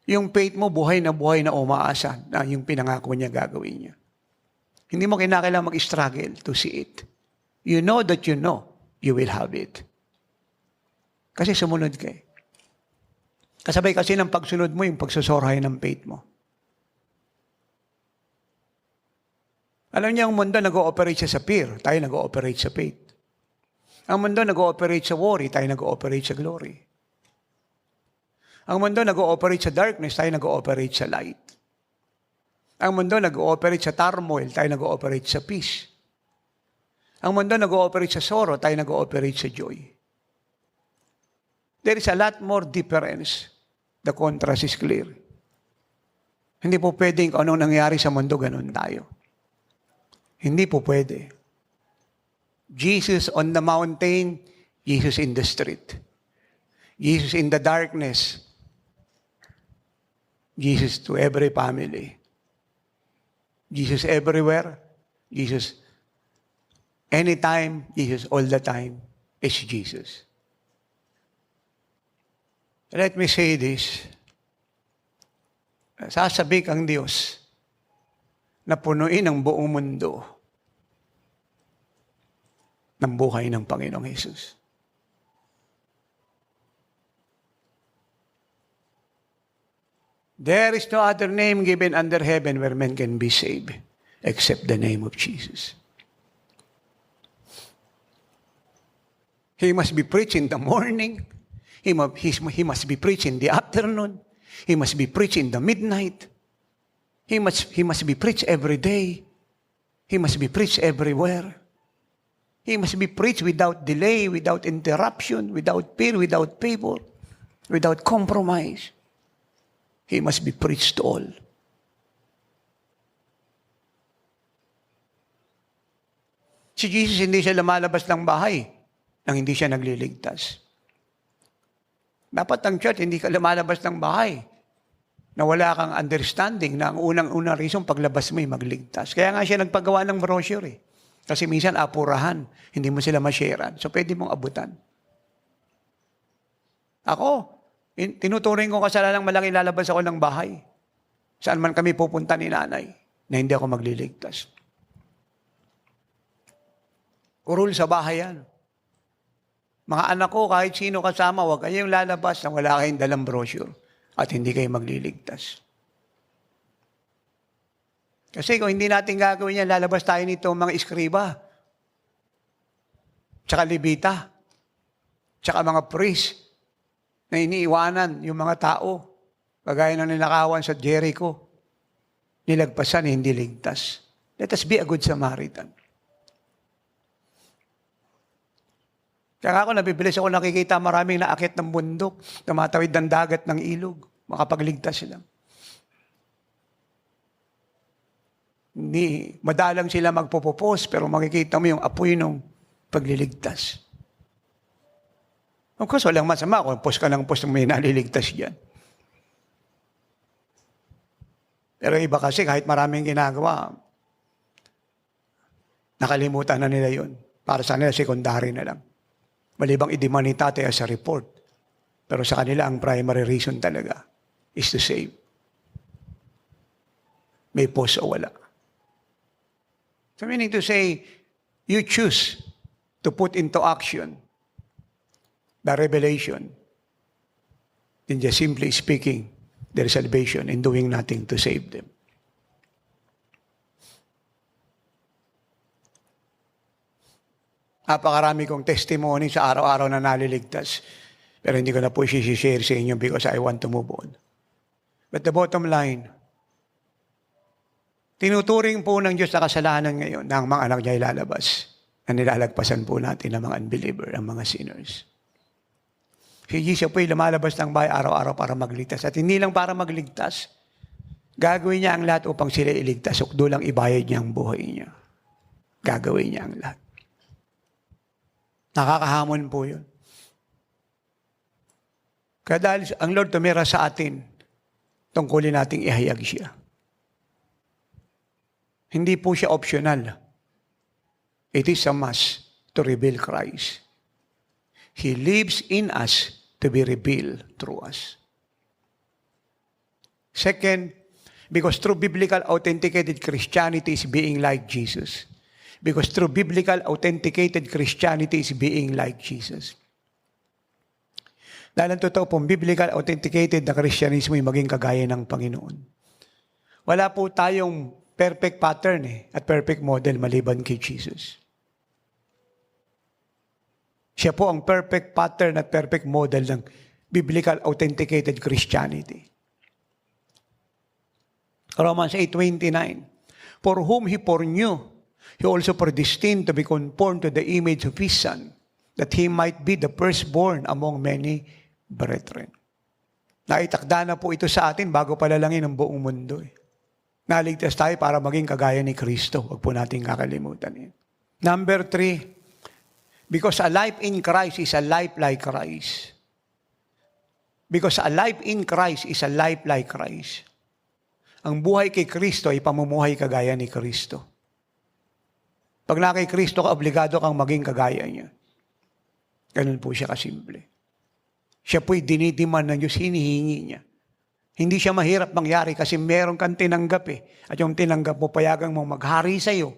Yung faith mo, buhay na umaasa na yung pinangako niya gagawin niya. Hindi mo kinakailangan mag-struggle to see it. You know that you know, you will have it. Kasi sumunod ka eh. Kasabay kasi ng pagsunod mo, yung pagsusorahay ng faith mo. Alam niyo, ang mundo nag-ooperate siya sa fear, tayo nag-ooperate sa faith. Ang mundo nag-ooperate sa worry, tayo nag-ooperate sa glory. Ang mundo nag-ooperate sa darkness, tayo nag-ooperate sa light. Ang mundo nag-ooperate sa turmoil, tayo nag-ooperate sa peace. Ang mundo nag-ooperate sa sorrow, tayo nag-ooperate sa joy. There is a lot more difference. The contrast is clear. Hindi po pwedeng kung anong nangyari sa mundo, ganun tayo. Hindi po pwede. Jesus on the mountain, Jesus in the street. Jesus in the darkness, Jesus to every family. Jesus everywhere, Jesus anytime, Jesus all the time is Jesus. Let me say this. Sasabik ang Diyos na punuin ang buong mundo ng buhay ng Panginoong Hesus. There is no other name given under heaven where men can be saved except the name of Jesus. He must be preached in the morning. He must be preached in the afternoon. He must be preached in the midnight. He must be preached every day. He must be preached everywhere. He must be preached without delay, without interruption, without fear, without favor, without compromise. He must be preached to all. Si Jesus hindi siya lumalabas ng bahay nang hindi siya nagliligtas. Dapat ang church, hindi ka lumalabas ng bahay na wala kang understanding na ang unang-unang reason paglabas mo ay magligtas. Kaya nga siya nagpagawa ng brochure eh. Kasi minsan apurahan, hindi mo sila ma-sharean. So pwede mong abutan. Ako, tinuturing ko kasalanan malaki lalabas ako ng bahay. Saan man kami pupunta ni nanay na hindi ako magliligtas. Urul sa bahay yan. Mga anak ko, kahit sino kasama, huwag kayong lalabas na wala kayong dalang brochure at hindi kayo magliligtas. Kasi kung hindi natin gagawin yan, lalabas tayo nito mga iskriba, tsaka libita, tsaka mga priest na iniiwanan yung mga tao, kagaya ng ninakawan sa Jericho, nilagpasan, hindi ligtas. Let us be a good Samaritan. Kaya ako nabibilis ako nakikita maraming naakit ng bundok, tumatawid ng dagat ng ilog, makapagligtas sila. Hindi, madalang sila magpupupos, pero makikita mo yung apoy ng pagliligtas. Of course, walang masama kung pos ka ng pos ng may naliligtas dyan. Pero iba kasi kahit maraming ginagawa, nakalimutan na nila yun. Para sa nila, secondary na lang. Malibang i-demand ni tatay as a report. Pero sa kanila, ang primary reason talaga is to save. May pause o wala. So meaning to say, you choose to put into action the revelation in just simply speaking their salvation and doing nothing to save them. Napakarami kong testimony sa araw-araw na naliligtas. Pero hindi ko na po share sa inyo because I want to move on. But the bottom line, tinuturing po ng Diyos na kasalanan ngayon na ang mga anak niya ilalabas na nilalagpasan po natin ng mga unbeliever, ang mga sinners. Si Jesus po ay lumalabas ng bahay araw-araw para magligtas. At hindi lang para magligtas, gagawin niya ang lahat upang sila iligtas. Ukdo lang ibayad niya ang buhay niya. Gagawin niya ang lahat. Nakakahamon po yun. Kaya dahil ang Lord tumira sa atin, tungkulin nating ihayag siya. Hindi po siya optional. It is a must to reveal Christ. He lives in us to be revealed through us. Second, because true biblical authenticated Christianity is being like Jesus. Because true biblical authenticated Christianity is being like Jesus. Dahil ang totoo pong biblical authenticated na Christianismo ay maging kagaya ng Panginoon. Wala po tayong perfect pattern at perfect model maliban kay Jesus. Siya po ang perfect pattern at perfect model ng biblical authenticated Christianity. Romans 8:29. For whom He foreknew, He also predestined to be conformed to the image of His Son, that He might be the firstborn among many brethren. Naitakda na po ito sa atin bago palalangin ang buong mundo. Naligtas tayo para maging kagaya ni Kristo. Huwag po natin kakalimutan yan. Number 3, because a life in Christ is a life like Christ. Because a life in Christ is a life like Christ. Ang buhay kay Kristo ay pamumuhay kagaya ni Kristo. Pag na kay Kristo ka, obligado kang maging kagaya niya. Ganun po siya kasimple. Siya po'y dinidiman ng Diyos, hinihingi niya. Hindi siya mahirap mangyari kasi meron kang tinanggap At yung tinanggap mo, payagan mo maghari sa'yo.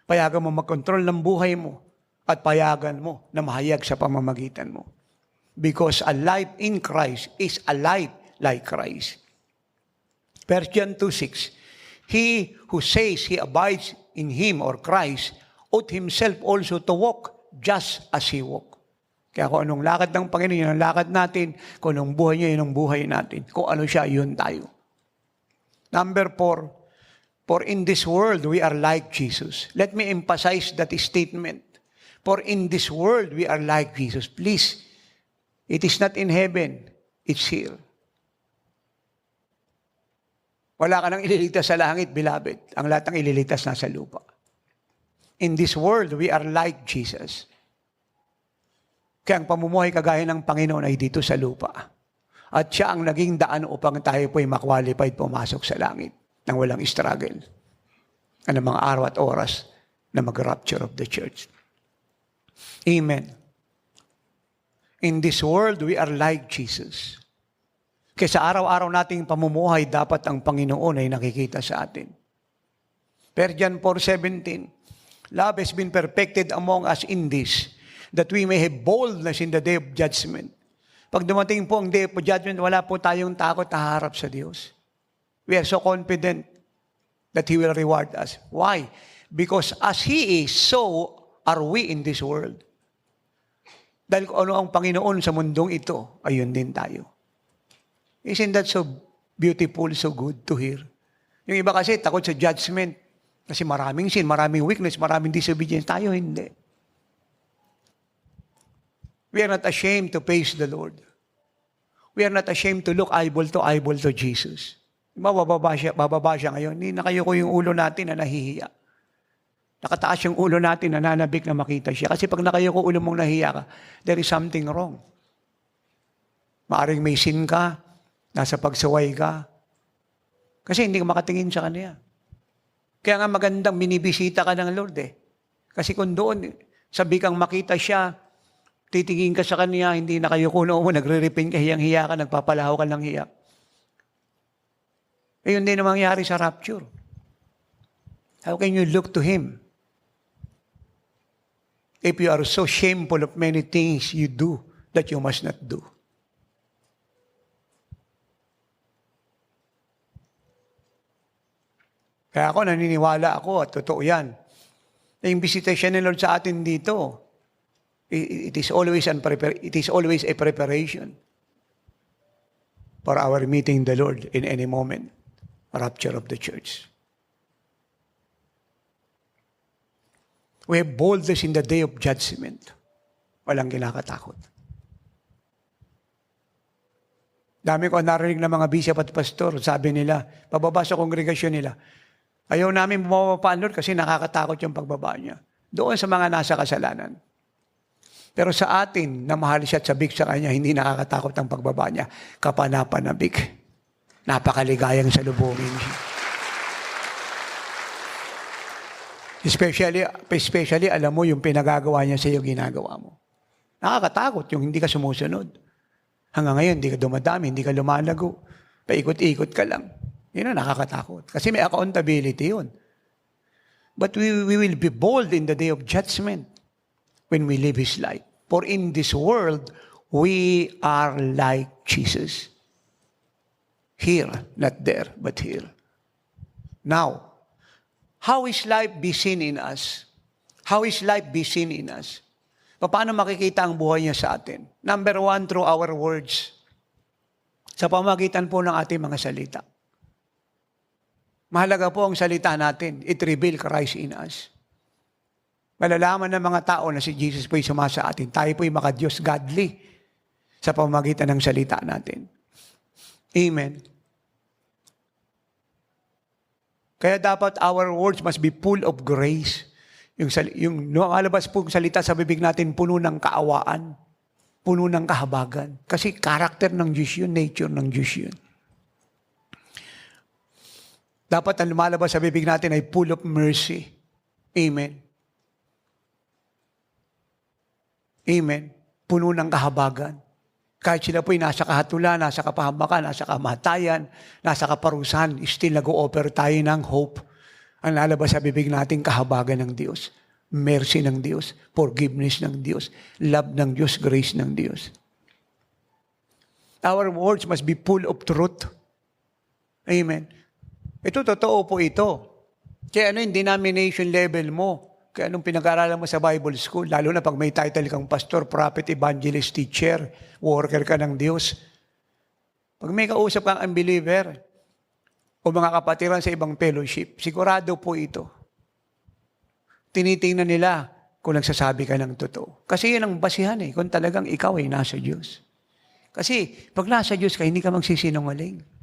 Payagan mo magkontrol ng buhay mo. At payagan mo na mahayag sa pamamagitan mo. Because a life in Christ is a life like Christ. 1 John 2:6. He who says he abides in Him or Christ ought himself also to walk just as He walked. Kaya kung anong lakad ng Panginoon, yun ang lakad natin. Kung anong buhay niya, yun ang buhay natin. Kung ano siya, yun tayo. Number 4, for in this world, we are like Jesus. Let me emphasize that statement. For in this world, we are like Jesus. Please, it is not in heaven, it's here. Wala ka nang ililigtas sa langit, beloved. Ang lahat ng ililigtas nasa lupa. In this world, we are like Jesus. Kaya ang pamumuhay kagaya ng Panginoon ay dito sa lupa. At siya ang naging daan upang tayo po'y makwalified pumasok sa langit nang walang struggle. Ano mga araw at oras na mag-rapture of the church. Amen. In this world, we are like Jesus. Kaya sa araw-araw nating pamumuhay, dapat ang Panginoon ay nakikita sa atin. John 4:17, love has been perfected among us in this, that we may have boldness in the day of judgment. Pag dumating po ang day of judgment, wala po tayong takot na harap sa Diyos. We are so confident that He will reward us. Why? Because as He is, so are we in this world. Dahil kung ano ang Panginoon sa mundong ito, ayun din tayo. Isn't that so beautiful, so good to hear? Yung iba kasi takot sa judgment. Kasi maraming sin, maraming weakness, maraming disobedience. Tayo hindi. We are not ashamed to face the Lord. We are not ashamed to look eyeball to Jesus. Bababa siya ngayon. Hindi na kayo ko yung ulo natin na nahihiya. Nakataas yung ulo natin, nananabik na makita siya. Kasi pag nakayo ko ulo mong nahiya ka, there is something wrong. Maaring may sin ka, nasa pagsaway ka. Kasi hindi ka makatingin sa Kanya. Kaya nga magandang binibisita ka ng Lord eh. Kasi kung doon, sabi kang makita siya, titingin ka sa Kanya, hindi na kayo kuno mo, nagre-repent ka, hiyang-hiya ka, nagpapalaho ka ng hiya. Eh, yun din ang mangyari sa rapture. How can you look to Him if you are so shameful of many things you do that you must not do? Kaya ako, naniniwala ako, at totoo yan. Yung visitation ni Lord sa atin dito, it is always a preparation for our meeting the Lord in any moment, rapture of the church. We have boldness in the day of judgment. Walang kinakatakot. Dami ko narinig ng mga bishop at pastor, sabi nila, pababa sa kongregasyon nila, ayaw namin bumaba Lord kasi nakakatakot yung pagbaba niya. Doon sa mga nasa kasalanan. Pero sa atin, na mahal siya at sabik sa Kanya, hindi nakakatakot ang pagbaba niya. Kapanapanabik. Napakaligayang salubungin siya. Especially, alam mo yung pinagagawa niya sa iyo, ginagawa mo. Nakakatakot yung hindi ka sumusunod. Hanggang ngayon, hindi ka dumadami, hindi ka lumalago. Paikot-ikot ka lang. Yun ang nakakatakot. Kasi may accountability yun. But we will be bold in the day of judgment when we live His life. For in this world, we are like Jesus. Here, not there, but here. Now, how is life be seen in us? How is life be seen in us? Paano makikita ang buhay niya sa atin? Number 1, through our words. Sa pamagitan po ng ating mga salita. Mahalaga po ang salita natin. It reveals Christ in us. Malalaman ng mga tao na si Jesus po'y sumasa atin. Tayo po'y maka-Diyos godly sa pamagitan ng salita natin. Amen. Kaya dapat our words must be full of grace. Yung lumalabas pong salita sa bibig natin, puno ng kaawaan, puno ng kahabagan. Kasi karakter ng Diyos yun, nature ng Diyos yun. Dapat ang lumalabas sa bibig natin ay full of mercy. Amen. Amen. Puno ng kahabagan. Kahit sila po'y nasa kahatulan, nasa kapahamakan, nasa kamatayan, nasa kaparusahan, still nag-o-offer tayo ng hope. Ang lalabas sa bibig natin, kahabagan ng Diyos, mercy ng Diyos, forgiveness ng Diyos, love ng Diyos, grace ng Diyos. Our words must be full of truth. Amen. Ito, totoo po ito. Kaya ano yung denomination level mo? Kaya nung pinag-aaralan mo sa Bible school, lalo na pag may title kang pastor, prophet, evangelist, teacher, worker ka ng Diyos, pag may kausap kang unbeliever o mga kapatiran sa ibang fellowship, sigurado po ito. Tinitingnan nila kung nagsasabi ka ng totoo. Kasi yun ang basihan kung talagang ikaw ay nasa Diyos. Kasi pag nasa Diyos ka, hindi ka magsisinungaling.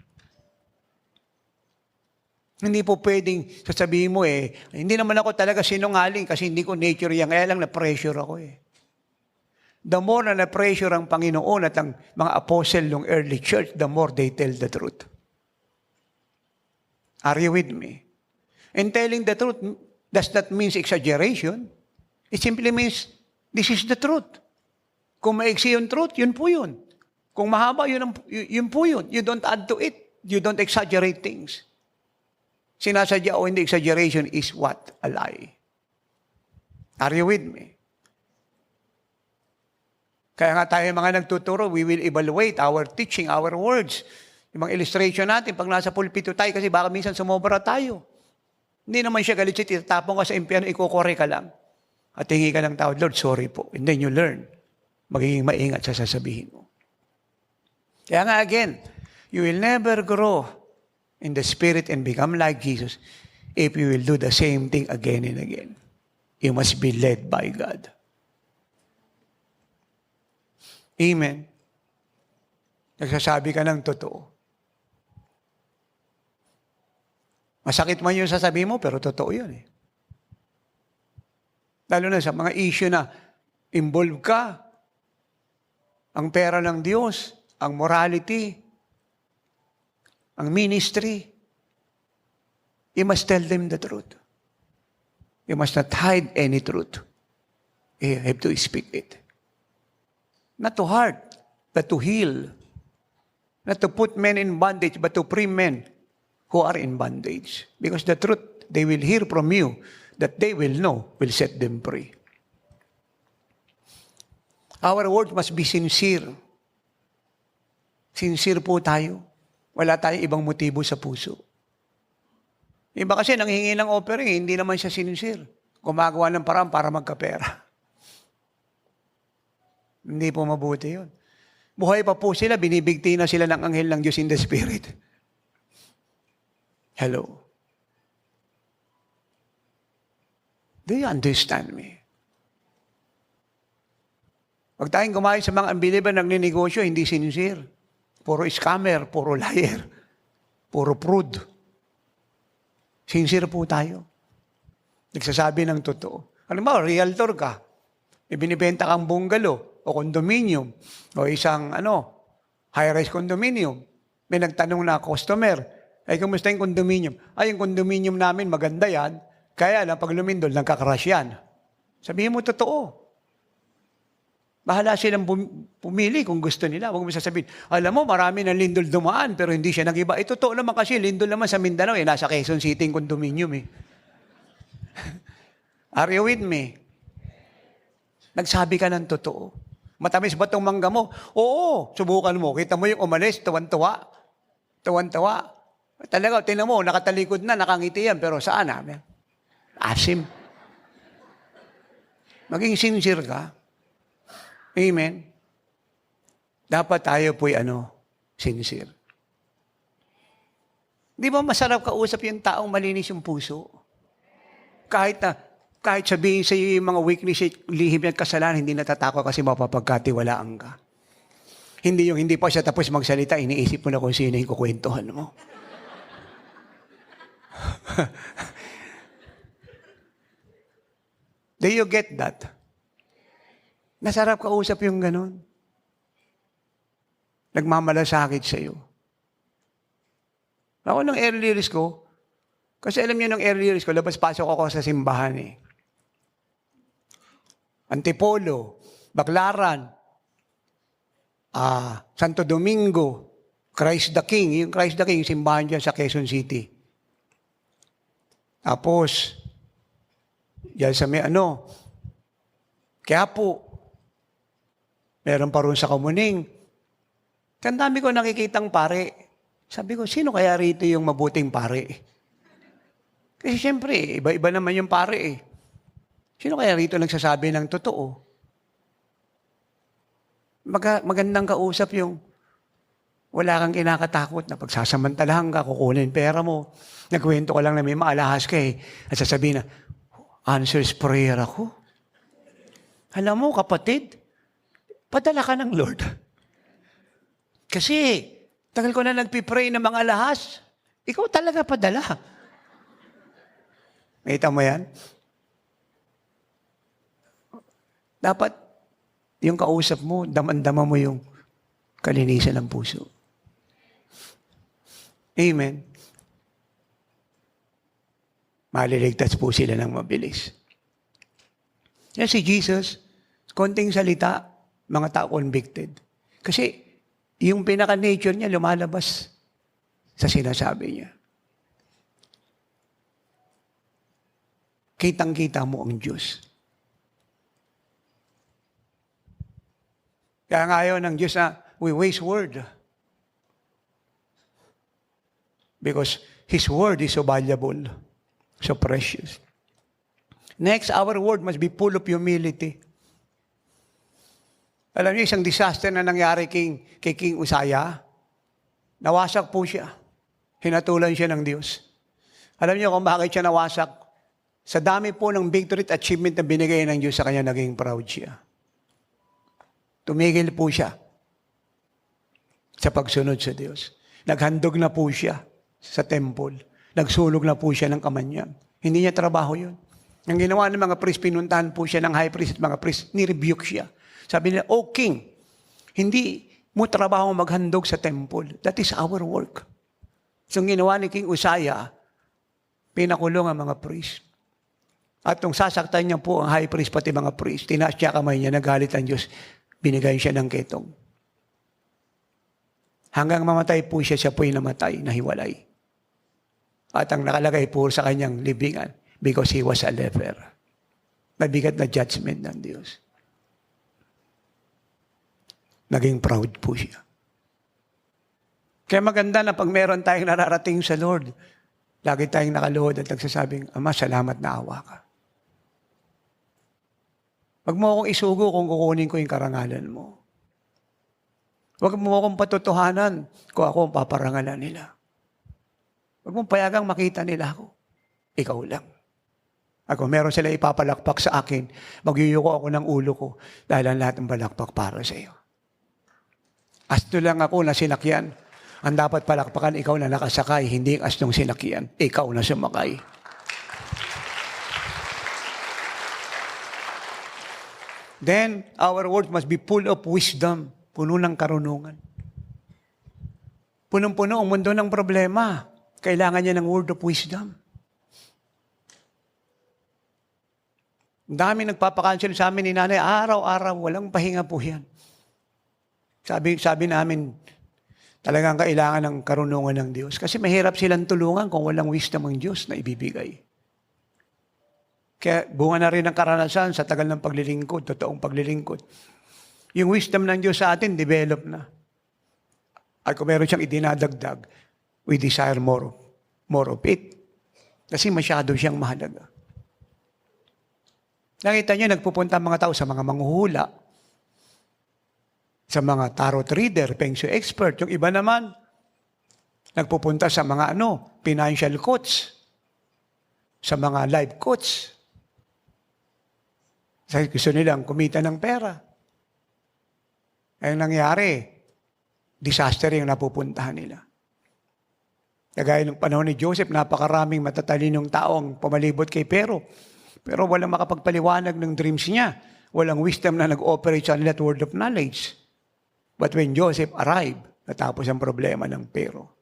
Hindi po pwedeng sasabihin mo hindi naman ako talaga sinungaling kasi hindi ko nature yan. Kaya lang na-pressure ako The more na na-pressure ang Panginoon at ang mga apostle ng early church, the more they tell the truth. Are you with me? And telling the truth does not mean exaggeration. It simply means this is the truth. Kung maiksi yung truth, yun po yun. Kung mahaba, yun po yun. You don't add to it. You don't exaggerate things. Sinasadya o hindi exaggeration is what? A lie. Are you with me? Kaya nga tayo mga nagtuturo, we will evaluate our teaching, our words. Yung mga illustration natin, pag nasa pulpito tayo, kasi baka minsan sumobra tayo. Hindi naman siya galit siya, itatapon ka sa impyerno, ikukore ka lang. At hingi ka ng tawad, Lord, sorry po. And then you learn. Magiging maingat sa sasabihin mo. Kaya nga again, you will never grow in the Spirit and become like Jesus if you will do the same thing again and again. You must be led by God. Amen. Nagsasabi ka ng totoo. Masakit man yung sasabihin mo, pero totoo yun Lalo na sa mga issue na involved ka, ang pera ng Diyos, ang morality, ang ministry, you must tell them the truth. You must not hide any truth. You have to speak it. Not to hurt, but to heal. Not to put men in bondage, but to free men who are in bondage. Because the truth they will hear from you, that they will know, will set them free. Our words must be sincere. Sincere po tayo. Wala tayong ibang motibo sa puso. Iba kasi nanghingi ng offering, hindi naman siya sincere. Gumagawa ng paraan para magkapera. Hindi po mabuti yun. Buhay pa po sila, binibigti na sila ng anghel ng Diyos in the Spirit. Hello? Do you understand me? Pag tayong gumayon sa mga unbeliever nagninegosyo, hindi sincere. Puro scammer, puro liar, puro prude. Sincere po tayo. Nagsasabi ng totoo. Alam mo, realtor ka. Ibinibenta kang bungalow o condominium o isang high-rise condominium. May nagtanong na customer, kumusta yung condominium? Yung condominium namin maganda yan, kaya lang pag lumindol, nagkakarash yan. Sabihin mo totoo. Bahala silang pumili kung gusto nila. Huwag mo sasabihin, alam mo, marami ng lindol dumaan, pero hindi siya nag-iba. Totoo naman kasi, lindol naman sa Mindanao, nasa Quezon City yung condominium Are you with me? Nagsabi ka ng totoo. Matamis ba itong mangga mo? Oo, subukan mo. Kita mo yung umalis, tuwan-tuwa. Tuwan-tuwa. Talaga, tingnan mo, nakatalikod na, nakangiti yan, pero saan namin? Asim. Maging sincere ka. Amen. Dapat tayo po'y sincere. Di ba masarap kausap yung taong malinis yung puso? Kahit sabihin sa iyo yung mga weakness, lihim at kasalanan, hindi natatakot kasi mapapagkatiwalaan ka. Hindi pa siya tapos magsalita, iniisip mo na kung sino yung kukwentuhan mo. Do you get that? Nasarap kausap yung ganon. Nagmamalasakit sa iyo. Ako ng early years ko, kasi alam niyo ng early years ko, labas-pasok ako sa simbahan Antipolo, Baclaran, Santo Domingo, Christ the King. Yung Christ the King, simbahan dyan sa Quezon City. Tapos, dyan sa Quiapo, meron pa rin sa Kamuning. Ang dami ko nakikitang pare. Sabi ko, sino kaya rito yung mabuting pare? Kasi siyempre, iba-iba naman yung pare Sino kaya rito nagsasabi ng totoo? Magandang kausap yung wala kang kinakatakot na pagsasamantalahan ka, kukunin pera mo. Nagkwento ka lang na may maalahas ka at sasabihin na, answers prayer ako. Alam mo, kapatid, padala ka ng Lord. Kasi, tagal ko na nagpipray ng mga alahas. Ikaw talaga padala. Nakita mo yan? Dapat, yung kausap mo, daman-dama mo yung kalinisan ng puso. Amen. Maliligtas po sila ng mabilis. Yan si Jesus, konting salita, mga tao convicted. Kasi yung pinaka-nature niya lumalabas sa sinasabi niya. Kitang-kita mo ang Diyos. Kaya nga ayaw ng Diyos na we waste word. Because His word is so valuable, so precious. Next, our word must be full of humility. Alam niyo, isang disaster na nangyari kay King Uzziah, nawasak po siya. Hinatulan siya ng Diyos. Alam niyo kung bakit siya nawasak? Sa dami po ng victory at achievement na binigay ng Diyos sa kanya, naging proud siya. Tumigil po siya sa pagsunod sa Diyos. Naghandog na po siya sa temple. Nagsulog na po siya ng kamanyan. Hindi niya trabaho yun. Ang ginawa ng mga priest, pinuntahan po siya ng high priest at mga priest, ni-rebuke siya. Sabi nila, "O King, hindi mo trabaho maghandog sa temple. That is our work." So ang ginawa ni King Uzziah, pinakulong ang mga priest. At nung sasaktan niya po ang high priest, pati mga priest, tinaas niya kamay niya, nagalit ang Diyos, binigay siya ng ketong. Hanggang mamatay po siya, siya po'y namatay, nahiwalay. At ang nakalagay po sa kanyang libingan, because he was a leper. Mabigat na judgment ng Diyos. Naging proud po siya. Kaya maganda na pag meron tayong nararating sa Lord, lagi tayong nakaluhod at nagsasabing, "Ama, salamat na awa ka." Huwag mo akong isugo kung kukunin ko yung karangalan mo. Huwag mo akong patutuhanan kung ako ang paparangalan nila. Huwag mong payagang makita nila ako. Ikaw lang. At kung meron sila ipapalakpak sa akin, magyuyuko ako ng ulo ko dahil ang lahat ng balakpak para sa iyo. Asto lang ako na sinakyan. Ang dapat palakpakan, ikaw na nakasakay, hindi ang astong sinakyan. Ikaw na sumakay. Then, our words must be full of wisdom, puno ng karunungan. Punong-puno ang mundo ng problema. Kailangan niya ng word of wisdom. Ang dami nagpapakansel sa amin ni nanay, araw-araw, walang pahinga po yan. Sabi namin, talagang kailangan ng karunungan ng Diyos. Kasi mahirap silang tulungan kung walang wisdom ang Diyos na ibibigay. Kaya bunga na rin ang karanasan sa tagal ng paglilingkod, totoong paglilingkod. Yung wisdom ng Diyos sa atin, develop na. At kung meron siyang idinadagdag, we desire more of it. Kasi masyado siyang mahalaga. Nakita niyo, nagpupunta ang mga tao sa mga manghuhula, sa mga tarot reader, feng shui expert. Yung iba naman, nagpupunta sa mga financial coach, sa mga life coach. Kasi gusto nilang kumita ng pera. Ang nangyari, disaster yung napupuntahan nila. Kagaya ng panahon ni Joseph, napakaraming matatalinong taong pumalibot kay Pero walang makapagpaliwanag ng dreams niya. Walang wisdom na nag-operate sa that word of knowledge. But when Joseph arrived, natapos ang problema ng Pero.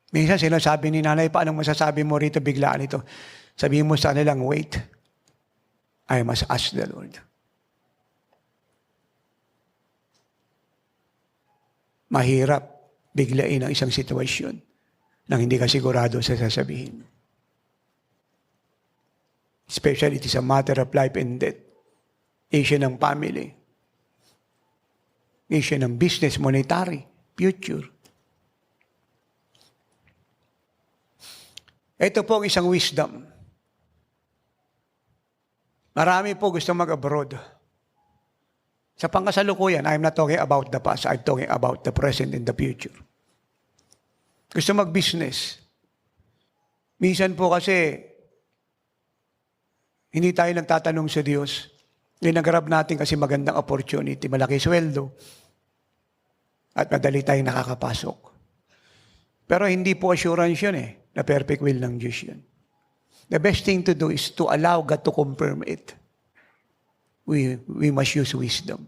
Minsan sinasabi ni nanay, paano masasabi mo rito biglaan ito? Sabihin mo sa nilang, wait, I must ask the Lord. Mahirap biglain ang isang sitwasyon nang hindi ka sigurado sa sasabihin. Especially it is a matter of life and death. Issue ng family. Issue ng business, monetary, future. Ito po ang isang wisdom. Marami po gusto mag-abroad. Sa pangkasalukuyan, I'm not talking about the past, I'm talking about the present and the future. Gusto mag-business. Minsan po kasi, hindi tayo nagtatanong sa Diyos. Ginagrab natin kasi magandang opportunity, malaki sweldo, at madali tayong nakakapasok. Pero hindi po assurance yun na perfect will ng Diyos yun. The best thing to do is to allow God to confirm it. We must use wisdom.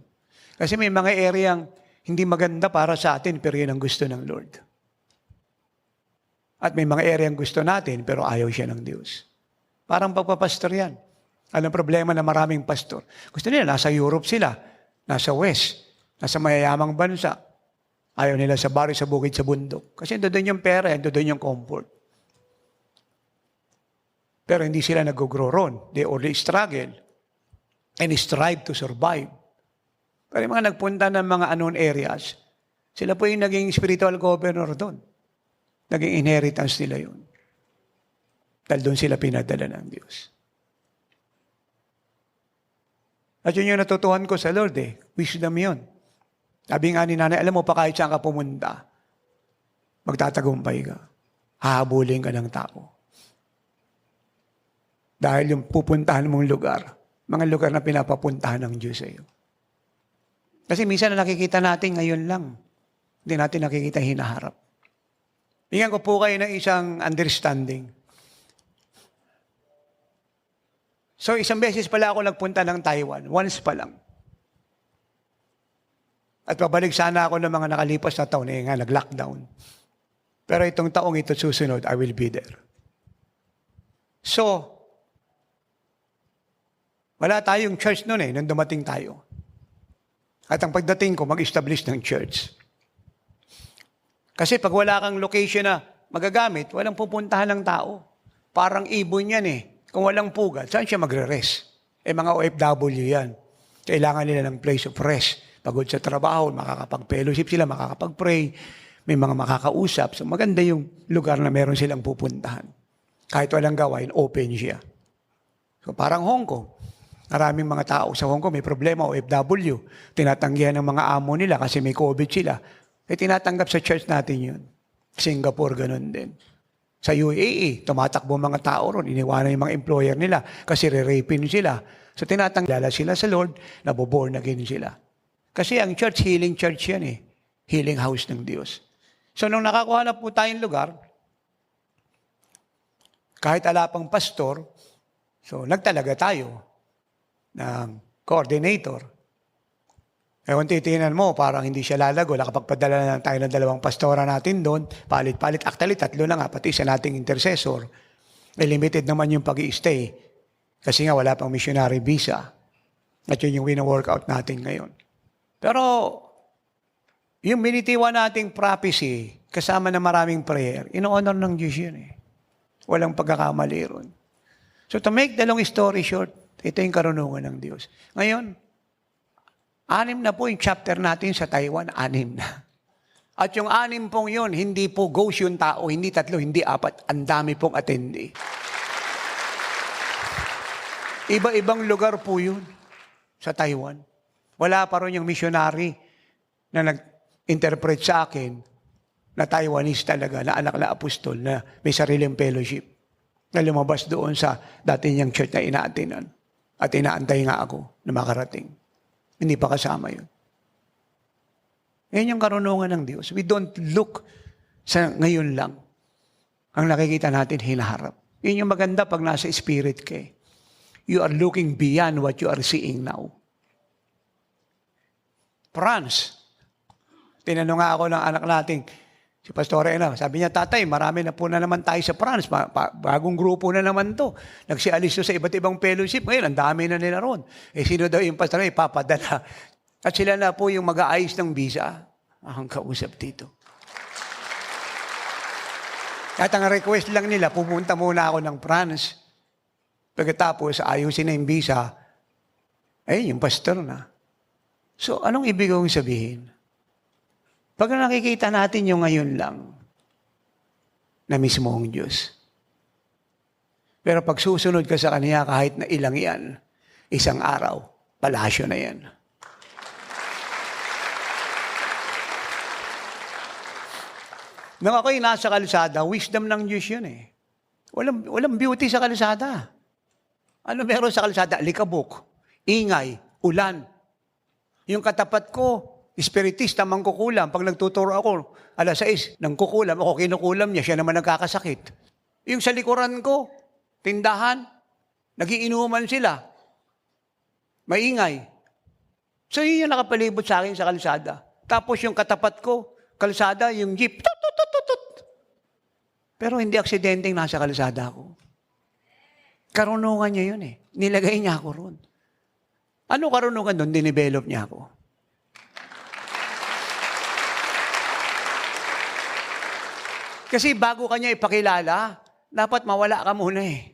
Kasi may mga areang hindi maganda para sa atin, pero yun ang gusto ng Lord. At may mga areang gusto natin, pero ayaw siya ng Diyos. Parang pagpapastor yan. Anong problema na maraming pastor? Gusto nila, nasa Europe sila, nasa West, nasa mayayamang bansa. Ayaw nila sa bari, sa bukid, sa bundok. Kasi doon yung pera, doon yung comfort. Pero hindi sila nag-grow ron. They only struggle and strive to survive. Pero yung mga nagpunta ng mga unknown areas, sila po yung naging spiritual governor doon. Naging inheritance nila yun. Dahil doon sila pinadala ng Diyos. At yun yung natutuhan ko sa Lord Wisdom yun. Sabi nga ni nanay, alam mo pa kahit saan ka pumunta, magtatagumpay ka. Hahabulin ka ng tao. Dahil yung pupuntahan mong lugar, mga lugar na pinapapuntahan ng Diyos sa iyo. Kasi minsan na nakikita natin ngayon lang. Hindi natin nakikita hinaharap. Bigyan ko po kayo ng isang understanding. So isang beses pala ako nagpunta ng Taiwan. Once pa lang. At pabalik sana ako ng mga nakalipas na taon. Nga, nag-lockdown. Pero itong taong ito susunod, I will be there. So, wala tayong church noon nung dumating tayo. At ang pagdating ko, mag-establish ng church. Kasi pag wala kang location na magagamit, walang pupuntahan ng tao. Parang ibon yan Kung walang pugad, saan siya magre-rest? Mga OFW yan. Kailangan nila ng place of rest. Pagod sa trabaho, makakapag-fellowship sila, makakapag-pray, may mga makakausap. So maganda yung lugar na meron silang pupuntahan. Kahit walang gawain, open siya. So parang Hong Kong. Maraming mga tao sa Hong Kong may problema, OFW. Tinatanggihan ng mga amo nila kasi may COVID sila. Tinatanggap sa church natin yun. Singapore, ganun din. Sa UAE, tumatakbo mga tao ron. Iniwanan yung mga employer nila kasi re-rapin sila. So tinatanggala sila sa Lord, naboborn again sila. Kasi ang church, healing church yan Healing house ng Diyos. So nung nakakuha na po tayong lugar, kahit ala pang pastor, so nagtalaga tayo ng coordinator. Kung titinan mo, parang hindi siya lalago. Nakapagpadala na tayo ng 2 pastora natin doon. Palit-palit. Actually, 3 na nga. Pati sa nating intercessor. Limited naman yung pag-i-stay. Kasi nga, wala pang missionary visa. At yun yung wino-workout natin ngayon. Pero, yung binitiwan nating prophecy, kasama na maraming prayer, ino-honor ng Diyos yun Walang pagkakamali ron. So, to make the long story short, ito yung karunungan ng Diyos. Ngayon, 6 na po yung chapter natin sa Taiwan, 6 na. At yung 6 pong yun, hindi po ghost yung tao, hindi 3, hindi 4, ang dami pong attendee. Iba-ibang lugar po yun sa Taiwan. Wala pa rin yung missionary na nag-interpret sa akin na Taiwanese talaga, na anak na apostol, na may sariling fellowship, na lumabas doon sa dati niyang church na inaatinan. At inaantay nga ako na makarating. Hindi pa kasama yun. Yan yung karunungan ng Diyos. We don't look sa ngayon lang. Ang nakikita natin, hinaharap. Yun yung maganda pag nasa spirit ka You are looking beyond what you are seeing now. France. Tinanong nga ako ng anak natin, si Pastor Ena, sabi niya, tatay, marami na po na naman tayo sa France. Bagong grupo na naman to. Nagsialis to sa iba't ibang fellowship. Ngayon, ang dami na nila ron. Sino daw yung pastor? Papadala. At sila na po yung mag-aayos ng visa. Ang kausap dito. At ang request lang nila, pumunta muna ako ng France. Pagkatapos, ayusin na yung visa. Yung pastor na. So, anong ibig kong sabihin? Pag nakikita natin yung ngayon lang, na mismo ang Diyos, Pero pag susunod ka sa Kanya, kahit na ilang yan, isang araw, palasyo na yan. Nung ako'y nasa kalsada, wisdom ng Diyos yun eh. Walang beauty sa kalsada. Ano meron sa kalsada? Alikabok, ingay, ulan. Yung katapat ko, espiritista, mangkukulam. Pag nagtuturo ako, 6:00, nangkukulam ako, kinukulam niya, siya naman nagkakasakit. Yung sa likuran ko, tindahan, nagiinuman sila. Maingay. So yun yung nakapalibot sa akin sa kalsada. Tapos yung katapat ko, kalsada, yung jeep, tut, tut, tut, tut, tut. Pero hindi aksidenteng nasa kalsada ko. Karunungan niya yun eh. Nilagay niya ako ron. Ano karunungan doon? Dinevelop niya ako. Kasi bago kanya ipakilala, dapat mawala ka muna eh.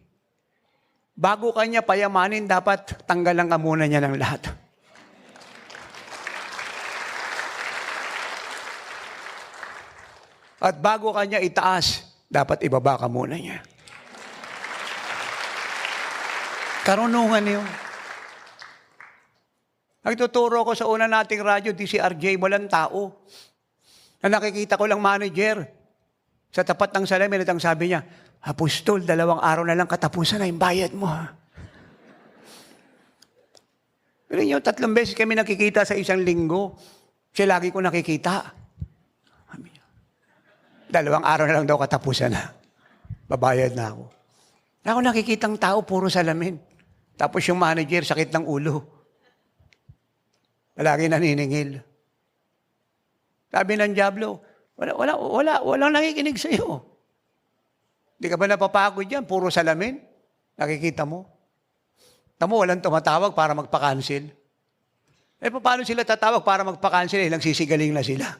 Bago kanya payamanin, dapat tanggalan ka muna niya ng lahat. At bago kanya itaas, dapat ibaba ka muna niya. Karunungan yun. Nagtuturo ko sa una nating radyo, DCRJ, walang tao. Na nakikita ko lang manager. Sa tapat ng salamin at ang sabi niya, Apostol, 2 araw na lang katapusan na yung bayad mo. Pero yun, 3 beses kami nakikita sa isang linggo. Siya lagi ko nakikita. 2 araw na lang daw katapusan na. Babayad na ako. Ako nakikitang tao, puro salamin. Tapos yung manager, sakit ng ulo. Palagi naniningil. Sabi ng Diablo, walang nakikinig sa'yo. Di ka ba napapagod yan? Puro salamin. Nakikita mo. Tamo, walang tumatawag para magpa-cancel. Eh, paano sila tatawag para magpa-cancel? Eh, nagsisigaling na sila.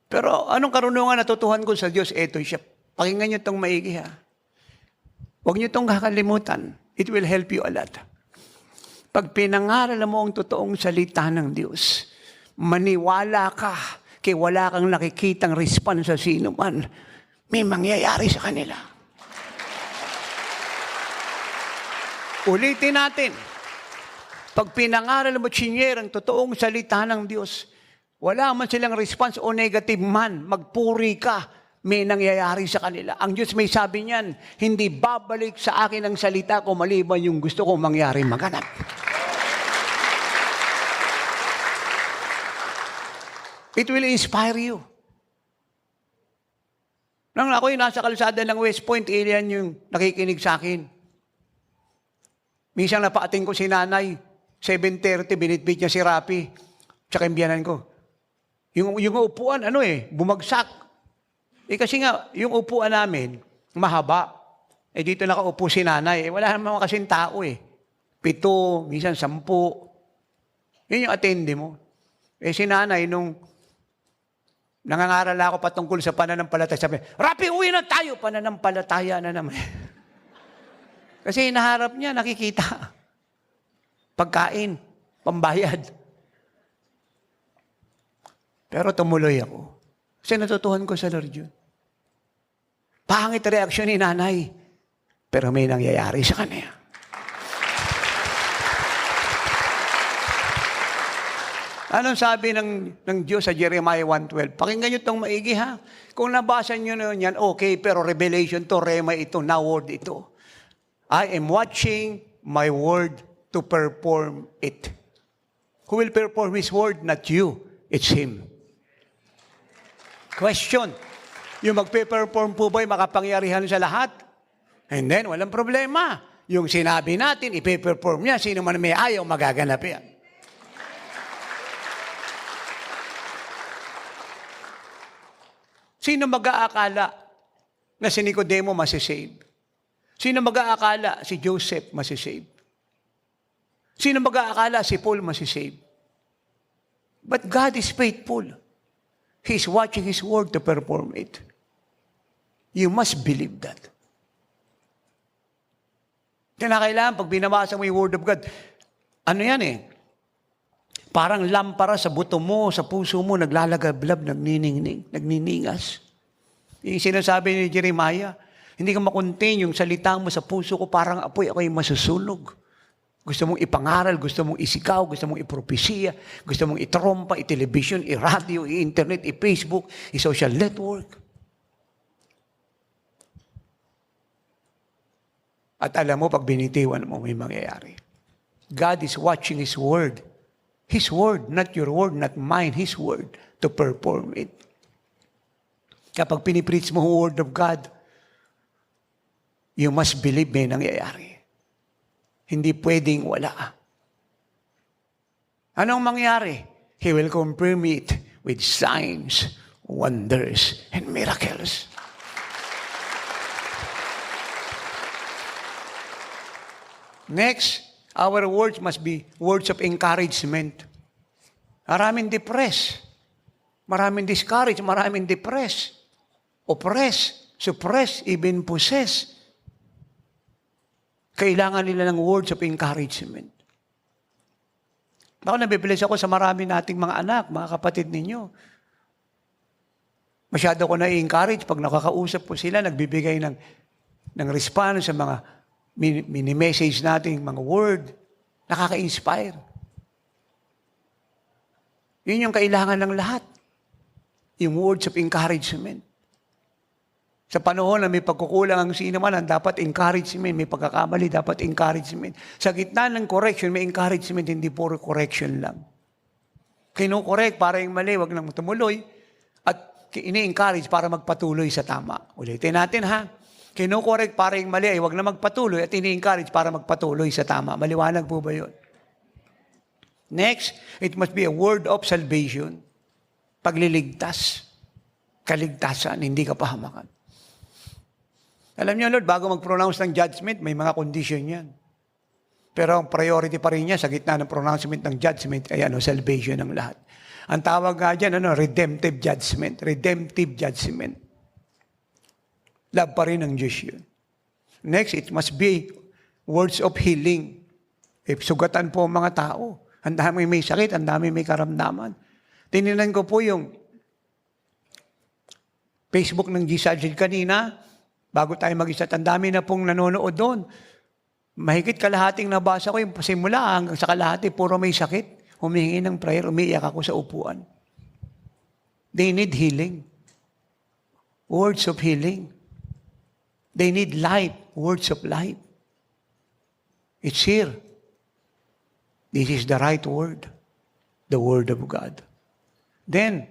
Pero anong karunungan natutuhan ko sa Diyos? Ito siya. Pakinggan niyo itong maigi ha. Huwag niyo itong kakalimutan. It will help you a lot. Pag pinangaral mo ang totoong salita ng Diyos, maniwala ka kay wala kang nakikitang response sa sino man, may mangyayari sa kanila. Ulitin natin. Pag pinangaral mo, Chinyer, ang totoong salita ng Diyos, wala man silang response o negative man, magpuri ka, may nangyayari sa kanila. Ang Diyos may sabi niyan, hindi babalik sa akin ang salita ko maliban yung gusto kong mangyari maganap. It will inspire you. Nang ako'y nasa kalsada ng West Point, ilan yung nakikinig sa akin. Minsan napaating ko si nanay, 7:30, binitbit niya si Rapi, tsaka yung biyanan ko. Yung upuan, bumagsak. Kasi nga, yung upuan namin, mahaba. Dito nakaupo si nanay. Wala naman kasing tao 7, minsan 10. Yun yung attende mo. Si nanay, nung nangangaral ako patungkol sa pananampalataya, sabi, Rapi, uwi na tayo! Pananampalataya na naman. Kasi inaharap niya, nakikita. Pagkain, pambayad. Pero tumuloy ako. Kasi natutuhan ko sa Lord yun. Pangit reaksyon ni nanay. Pero may nangyayari sa kanya. Anong sabi ng Diyos sa Jeremiah 1:12? Pakinggan nyo itong maigi ha. Kung nabasa nyo na yan, okay, pero revelation to, rema ito, na word ito. I am watching my word to perform it. Who will perform His word? Not you. It's Him. Question. Yung magpe-perform po ba'y makapangyarihan sa lahat? And then, walang problema. Yung sinabi natin, ipe-perform niya, sino man may ayaw, magaganap yan. Sino mag-aakala na si Nicodemo masisave? Sino mag-aakala si Joseph masisave? Sino mag-aakala si Paul masisave? But God is faithful. He's watching His word to perform it. You must believe that. Kaya kailangan, pag binabasa mo yung word of God, ano yan Parang lampara sa buto mo, sa puso mo, naglalagablab, nagniningas. Yung sinasabi ni Jeremiah, hindi ka makontain yung salita mo sa puso ko, parang apoy, ako'y masusunog. Gusto mong ipangaral, gusto mong isigaw, gusto mong ipropesiya, gusto mong itrompa, i-television, i-radio, i-internet, i-Facebook, i-social network. At alam mo, pag binitiwan mo, may mangyayari. God is watching His word. His word, not your word, not mine, His word, to perform it. Kapag pinipreach mo ang word of God, you must believe may nangyayari. Hindi pwedeng wala. Anong mangyari? He will confirm it with signs, wonders, and miracles. Next, our words must be words of encouragement. Maraming depressed, maraming discouraged, maraming depressed, oppressed, suppressed, even possessed. Kailangan nila ng words of encouragement. Ako nabibilis ako sa marami nating mga anak, mga kapatid ninyo. Masyado ko na-encourage pag nakakausap po sila, nagbibigay ng response sa mga mini-message nating mga word. Nakaka-inspire. Yun yung kailangan ng lahat. Yung words of encouragement. Sa panahon na may pagkukulang ang sino man, dapat encouragement. May pagkakamali, dapat encouragement. Sa gitna ng correction, may encouragement, hindi puro correction lang. Kino-correct para yung mali, wag nang tumuloy. At ini-encourage para magpatuloy sa tama. Ulitin natin ha. Kino-correct para yung mali, ay wag na magpatuloy. At ini-encourage para magpatuloy sa tama. Maliwanag po ba yun? Next, it must be a word of salvation. Pagliligtas. Kaligtasan, hindi kapahamakan. Alam niyo, Lord, bago mag-pronounce ng judgment, may mga condition yan. Pero ang priority pa rin niya sa gitna ng pronouncement ng judgment ay salvation ng lahat. Ang tawag nga dyan, redemptive judgment. Redemptive judgment. Love pa rin ng Diyos yun. Next, it must be words of healing. If sugatan po ang mga tao, ang dami may sakit, ang dami may karamdaman. Tininan ko po yung Facebook ng G-Sajid kanina, bago tayo mag-isat, ang dami na pong nanonood doon. Mahigit kalahating nabasa ko, yung simula hanggang sa kalahati, puro may sakit. Humingi ng prayer, umiiyak ako sa upuan. They need healing. Words of healing. They need life. Words of life. It's here. This is the right word. The word of God. Then,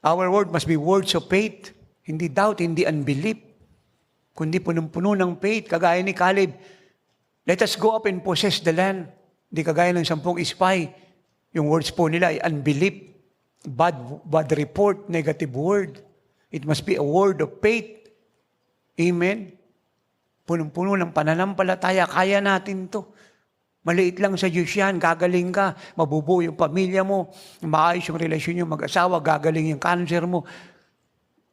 our word must be words of faith. Hindi doubt, hindi unbelief. Kundi punong-puno ng faith. Kagaya ni Caleb, let us go up and possess the land. Hindi kagaya ng 10 spy. Yung words po nila ay unbelief, bad report, negative word. It must be a word of faith. Amen? Punong-puno ng pananampalataya. Kaya natin to. Maliit lang sa Diyos yan, gagaling ka, mabubuo yung pamilya mo, maayos yung relasyon yung mag-asawa, gagaling yung cancer mo.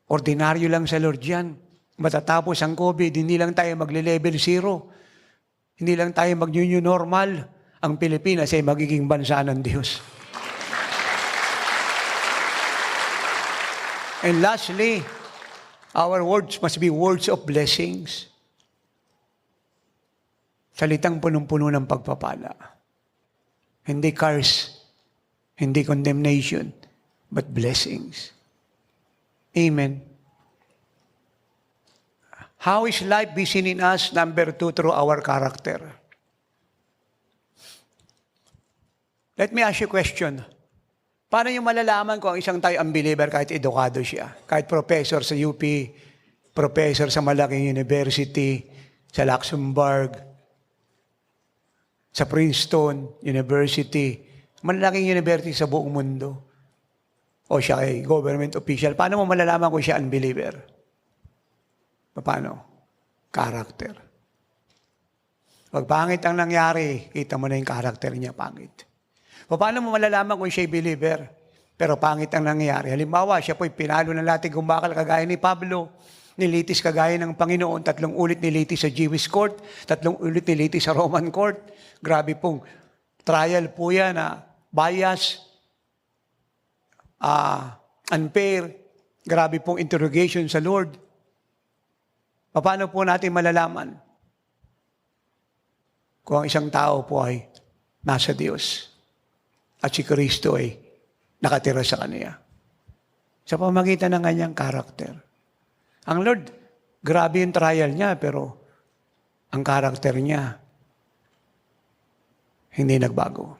Ordinaryo lang sa Lord yan. Matatapos ang COVID, hindi lang tayo magle-level 0. Hindi lang tayo mag-new normal. Ang Pilipinas ay magiging bansa ng Diyos. And lastly, our words must be words of blessings. Salitang punong-puno ng pagpapala. Hindi curse, hindi condemnation, but blessings. Amen. How is life be seen in us? Number 2, through our character. Let me ask you a question. Paano yung malalaman kung ang isang tayo unbeliever kahit edukado siya? Kahit professor sa UP, professor sa malaking university, sa Luxembourg, sa Princeton University, malaking university sa buong mundo, o siya ay government official, paano mo malalaman kung siya unbeliever? Paano? Character. Pag pangit ang nangyari, kita mo na yung character niya pangit. Paano mo malalaman kung siya ay believer? Pero pangit ang nangyari. Halimbawa, siya po'y pinalo ng lating gumbakal kagaya ni Pablo, nilitis kagaya ng Panginoon, 3 ulit nilitis sa Jewish court, 3 ulit nilitis sa Roman court. Grabe pong trial po yan na bias, unfair, grabe pong interrogation sa Lord. Paano po natin malalaman kung ang isang tao po ay nasa Diyos at si Kristo ay nakatira sa Kanya? Sa pamagitan ng kanyang karakter. Ang Lord, grabe yung trial niya, pero ang karakter niya hindi nagbago.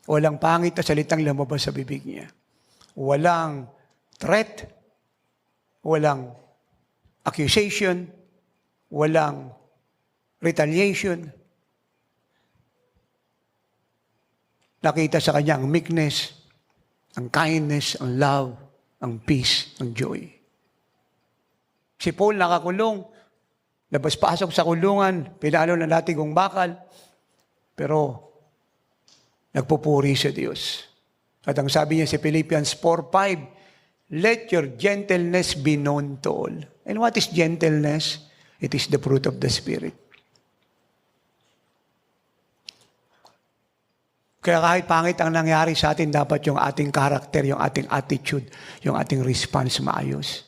Walang pangit na salitang lumabas sa bibig niya. Walang threat, walang accusation, walang retaliation. Nakita sa kanya ang meekness, ang kindness, ang love, ang peace, ang joy. Si Paul nakakulong, labas-pasok sa kulungan, pinalo ng dating bakal, pero nagpupuri sa Diyos. At ang sabi niya sa Philippians 4:5, let your gentleness be known to all. And what is gentleness? It is the fruit of the Spirit. Kaya kahit pangit ang nangyari sa atin, dapat yung ating karakter, yung ating attitude, yung ating response maayos.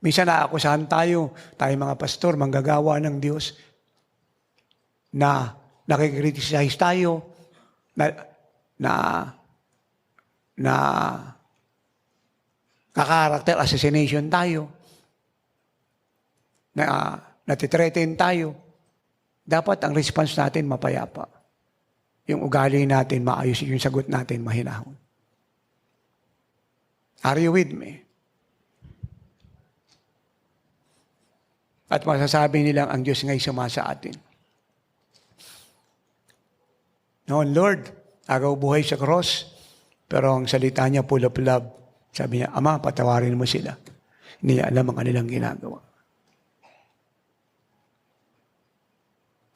Minsan naakusahan tayo mga pastor, manggagawa ng Diyos, na nakikriticize tayo, na kakarakter assassination tayo, na natitreaten tayo. Dapat ang response natin mapayapa. Yung ugali natin maayos, yung sagot natin mahinahon. Are you with me? At masasabi nilang ang Diyos nga'y sumasa atin. Noon, Lord, agaw buhay sa cross, pero ang salita niya full of love. Sabi niya, Ama, patawarin mo sila. Hindi niya alam ang kanilang ginagawa.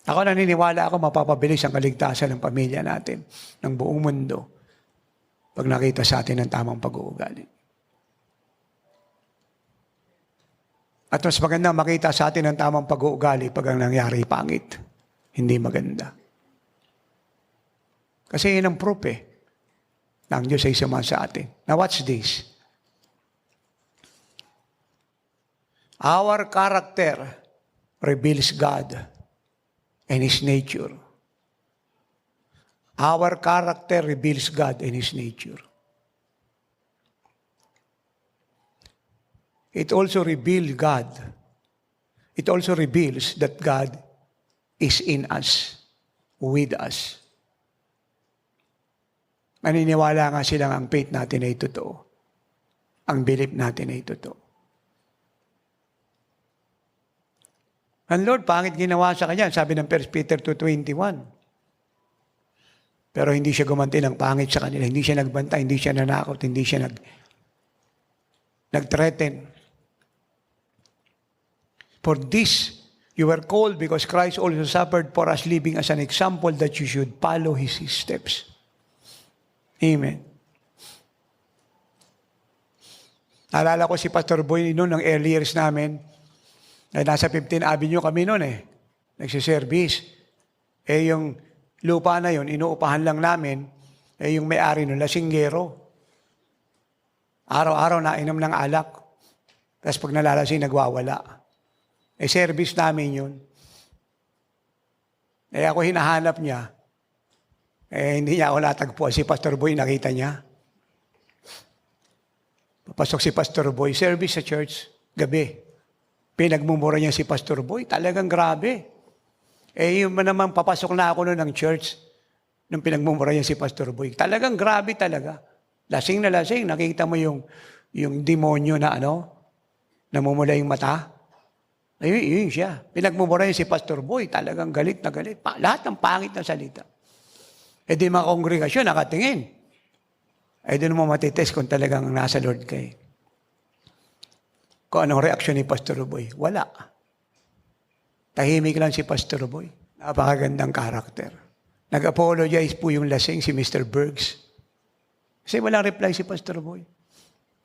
Ako naniniwala ako mapapabilis ang kaligtasan ng pamilya natin, ng buong mundo, pag nakita sa atin ang tamang pag-uugali. At mas magandang makita sa atin ang tamang pag-uugali pag ang nangyari pangit, hindi maganda. Kasi yun ang proof na ang Diyos ay sama sa atin. Now watch this. Our character reveals God and His nature. Our character reveals God and His nature. It also reveals God. It also reveals that God is in us, with us. Maniniwala nga silang ang faith natin ay totoo. Ang belief natin ay totoo. Ang Lord, pangit ginawa sa kanya, sabi ng 1 Peter 2:21. Pero hindi siya gumanti ng pangit sa kanila. Hindi siya nagbanta, hindi siya nanakot, hindi siya nag-threaten. For this, you were called because Christ also suffered for us, leaving as an example that you should follow His steps. Amen. Alala ko si Pastor Boy noon, ng early years namin, ay nasa 15 Avenue kami noon nagsiservice. Yung lupa na yon, inuupahan lang namin, yung may-ari noon, lasinggero. Araw-araw nainom ng alak. Tapos pag nalalasing, nagwawala. Service namin yun. Ako hinahanap niya. Hindi niya ako natagpuan. Si Pastor Boy, nakita niya. Papasok si Pastor Boy, service sa church, gabi. Pinagmumura niya si Pastor Boy, talagang grabe. Yung naman, papasok na ako noon ng church, nung pinagmumura niya si Pastor Boy. Talagang grabe talaga. Lasing na lasing, nakita mo yung demonyo na namumula yung mata. Ayun siya. Pinagmumura niya si Pastor Boy, talagang galit na galit. Lahat ng pangit na salita. Di mga kongregasyon, nakatingin. Doon mo matitest kung talagang nasa Lord kayo. Kung anong reaksyon ni Pastor Boy? Wala. Tahimik lang si Pastor Boy. Napakagandang karakter. Nag-apologize po yung lasing si Mr. Bergs. Kasi walang reply si Pastor Boy.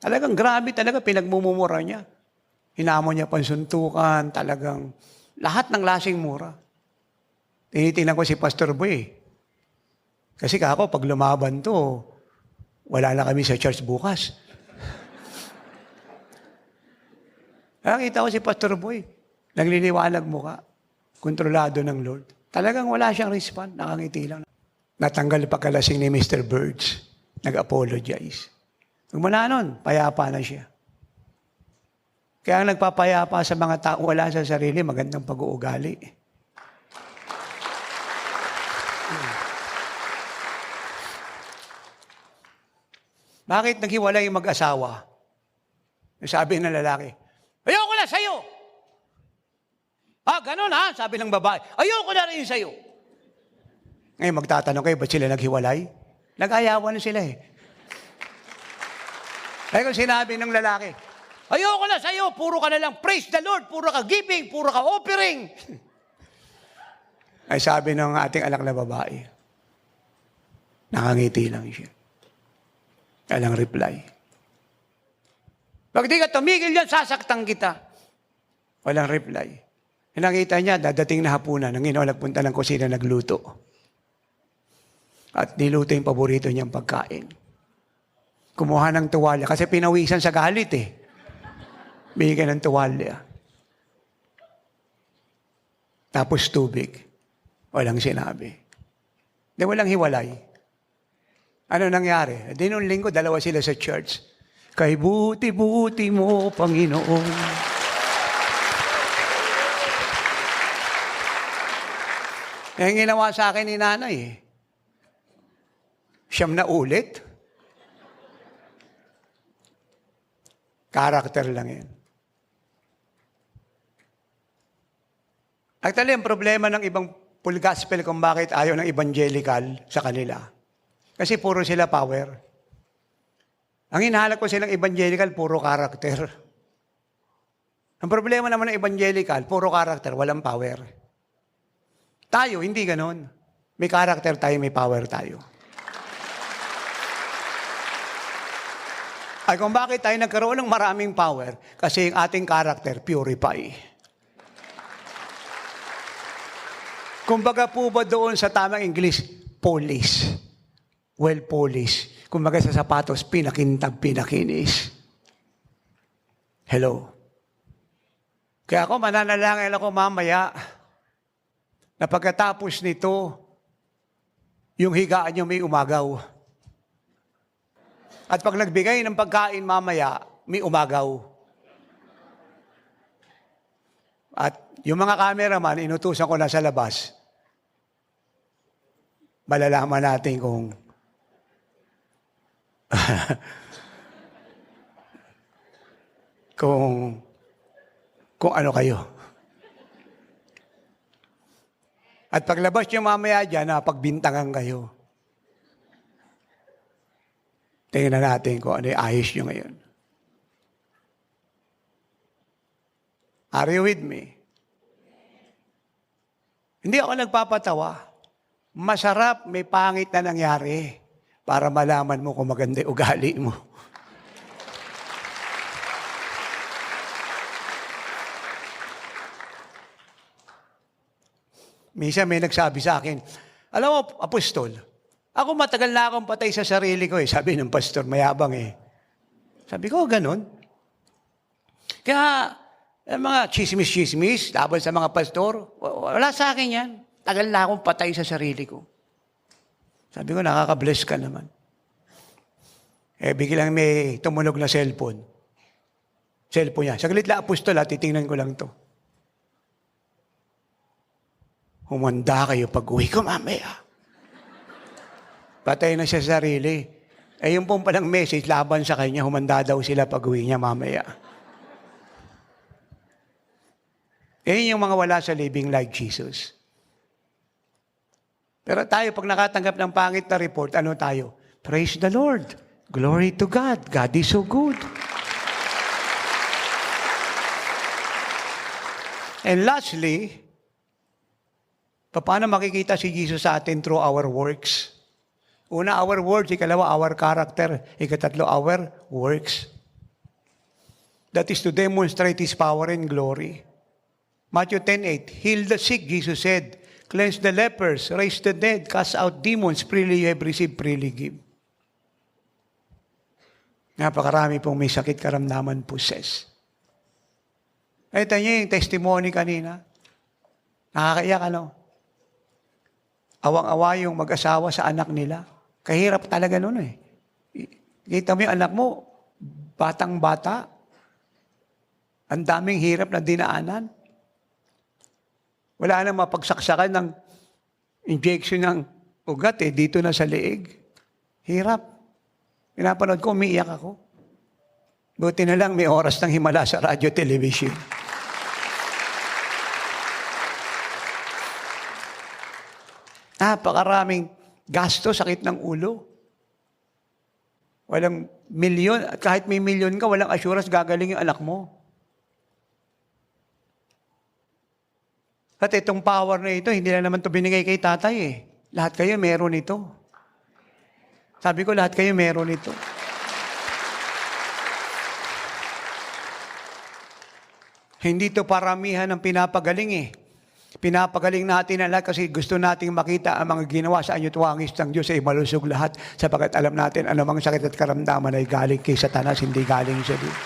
Talagang grabe talaga, pinagmumura niya. Hinamon niya pansuntukan, talagang lahat ng lasing mura. Tinitingnan ko si Pastor Boy. Kasi kako, pag lumaban to, wala na kami sa church bukas. Nakita ko si Pastor Boy, nagliliwanag mukha, kontrolado ng Lord. Talagang wala siyang respond, nakangiti lang. Natanggal pagkalasing ni Mr. Birds, nag-apologize. Mula nun, payapa na siya. Kaya ang nagpapayapa sa mga tao wala sa sarili, magandang pag-uugali. Bakit naghiwalay yung mag-asawa? Sabi ng lalaki, ayoko na sa'yo. Ganun ha? Sabi ng babae, ayoko na rin sa'yo. Ngayon magtatanong kayo, ba't sila naghiwalay? Nag-ayawan sila eh. Kaya kung sinabi ng lalaki, ayoko na sa'yo, puro ka na lang praise the Lord, puro ka giving, puro ka offering. Ay sabi ng ating anak na babae, nakangiti lang siya. Walang reply. Pag di ka tumigil yan, sasaktan kita. Walang reply. Nakita niya, dadating na hapunan, nang nagpunta ng kusina, nagluto. At niluto yung paborito niyang pagkain. Kumuha ng tuwalya, kasi pinawisan sa galit eh. Bigyan ng tuwalya. Tapos tubig. Walang sinabi. Walang hiwalay. Ano nangyari? Di nung linggo, dalawa sila sa church. Kay buti-buti mo, Panginoon. Yung ginawa sa akin ni nanay eh. Siyam na ulit. Karakter lang yan. Actually, ang problema ng ibang full gospel kung bakit ayaw ng evangelical sa kanila. Kasi puro sila power. Ang hinahanap ko silang evangelical, puro karakter. Ang problema naman ng evangelical, puro karakter, walang power. Tayo, hindi ganon. May karakter tayo, may power tayo. Ay kung bakit tayo nagkaroon ng maraming power, kasi yung ating karakter, purify. Kumbaga po ba doon sa tamang English, polish. Well polish. Kumbaga sa sapatos, pinakintag, pinakinis. Hello. Kaya ako, mananalangin ako mamaya, na pagkatapos nito, yung higaan nyo may umagaw. At pag nagbigay ng pagkain mamaya, may umagaw. At yung mga cameraman, inutusan ko na sa labas. Malalaman natin kung kung ano kayo. At paglabas nyo mamaya dyan, pagbintangan kayo. Tingnan natin kung ano yung ayos nyo ngayon. Are you with me? Hindi ako nagpapatawa. Masarap, may pangit na nangyari para malaman mo kung maganda yung ugali mo. Minsan may nagsabi sa akin, alam mo, Apostol, ako matagal na akong patay sa sarili ko eh. Sabi ng pastor, mayabang eh. Sabi ko, ganun. Kaya, mga chismis-chismis, laban sa mga pastor, wala sa akin yan. Tagal na akong patay sa sarili ko. Sabi ko, nakaka-bless ka naman. Biglang may tumunog na cellphone. Cellphone niya. Saglit lang, Apostol, titingnan ko lang to. Humanda kayo pag-uwi ko mamaya. Patay na siya sa sarili. Yung pong palang message, laban sa kanya, humanda daw sila pag-uwi niya mamaya. Yung mga wala sa living like Jesus. Pero tayo, pag nakatanggap ng pangit na report, ano tayo? Praise the Lord. Glory to God. God is so good. And lastly, paano makikita si Jesus sa atin through our works? Una, our words. Ikalawa, our character. Ikatatlo, our works. That is to demonstrate His power and glory. Matthew 10:8, heal the sick, Jesus said. cleanse the lepers, raise the dead, cast out demons, freely you have received, freely give. Napakarami pong may sakit karamdaman possess. Ito niyo yung testimony kanina. Nakakaiyak Awang-awa yung mag-asawa sa anak nila. Kahirap talaga nun eh. Kita mo yung anak mo, batang-bata. Ang daming hirap na dinaanan. Wala na mapagsaksakan ng injection ng ugat dito na sa leeg. Hirap. Pinapanood ko, umiiyak ako. Buti na lang may oras ng himala sa radyo, television. Napakaraming gasto, sakit ng ulo. Walang milyon, kahit may milyon ka, walang assurance gagaling yung anak mo. At itong power na ito, hindi na naman ito binigay kay tatay eh. Lahat kayo meron ito. Sabi ko, lahat kayo meron ito. Hindi ito paramihan ng pinapagaling eh. Pinapagaling natin ang lahat kasi gusto nating makita ang mga ginawa sa anyo tuwangis ng Diyos ay malusog lahat sapagkat alam natin anumang sakit at karamdaman ay galing kay Satanas, hindi galing sa Diyos.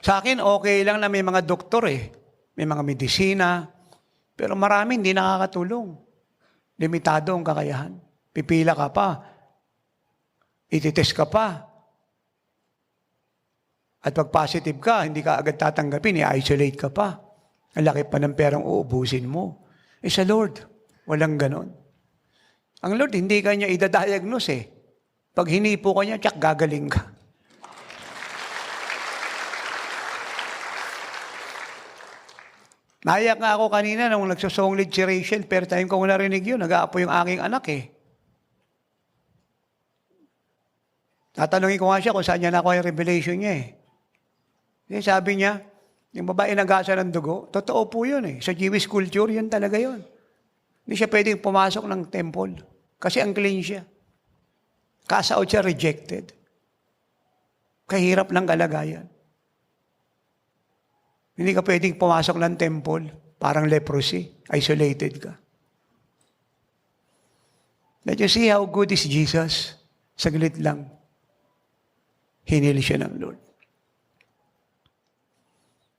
Sa akin, okay lang na may mga doktor eh. May mga medisina. Pero marami hindi nakakatulong. Limitado ang kakayahan. Pipila ka pa. Ititest ka pa. At pag positive ka, hindi ka agad tatanggapin, i-isolate ka pa. Ang laki pa ng perang uubusin mo. Sa Lord, walang ganon. Ang Lord, hindi ka niya idadiagnose eh. Pag hinipo ka niya, tsak gagaling ka. Naiyak nga ako kanina nung nagsusong lead si Rachel, pero time ko narinig yun, nag-aapo yung aking anak eh. Tatanungin ko nga siya kung saan niya nakuha yung revelation niya eh. Sabi niya, yung babae nagasa ng dugo, totoo po yun eh. Sa Jewish culture, yun talaga yun. Hindi siya pwedeng pumasok ng temple kasi ang clean siya. Cast out siya, rejected. Kahirap ng kalagayan. Hindi ka pwedeng pumasok ng temple, parang leprosy, isolated ka. Let you see how good is Jesus? Saglit lang. Hinili siya ng Lord.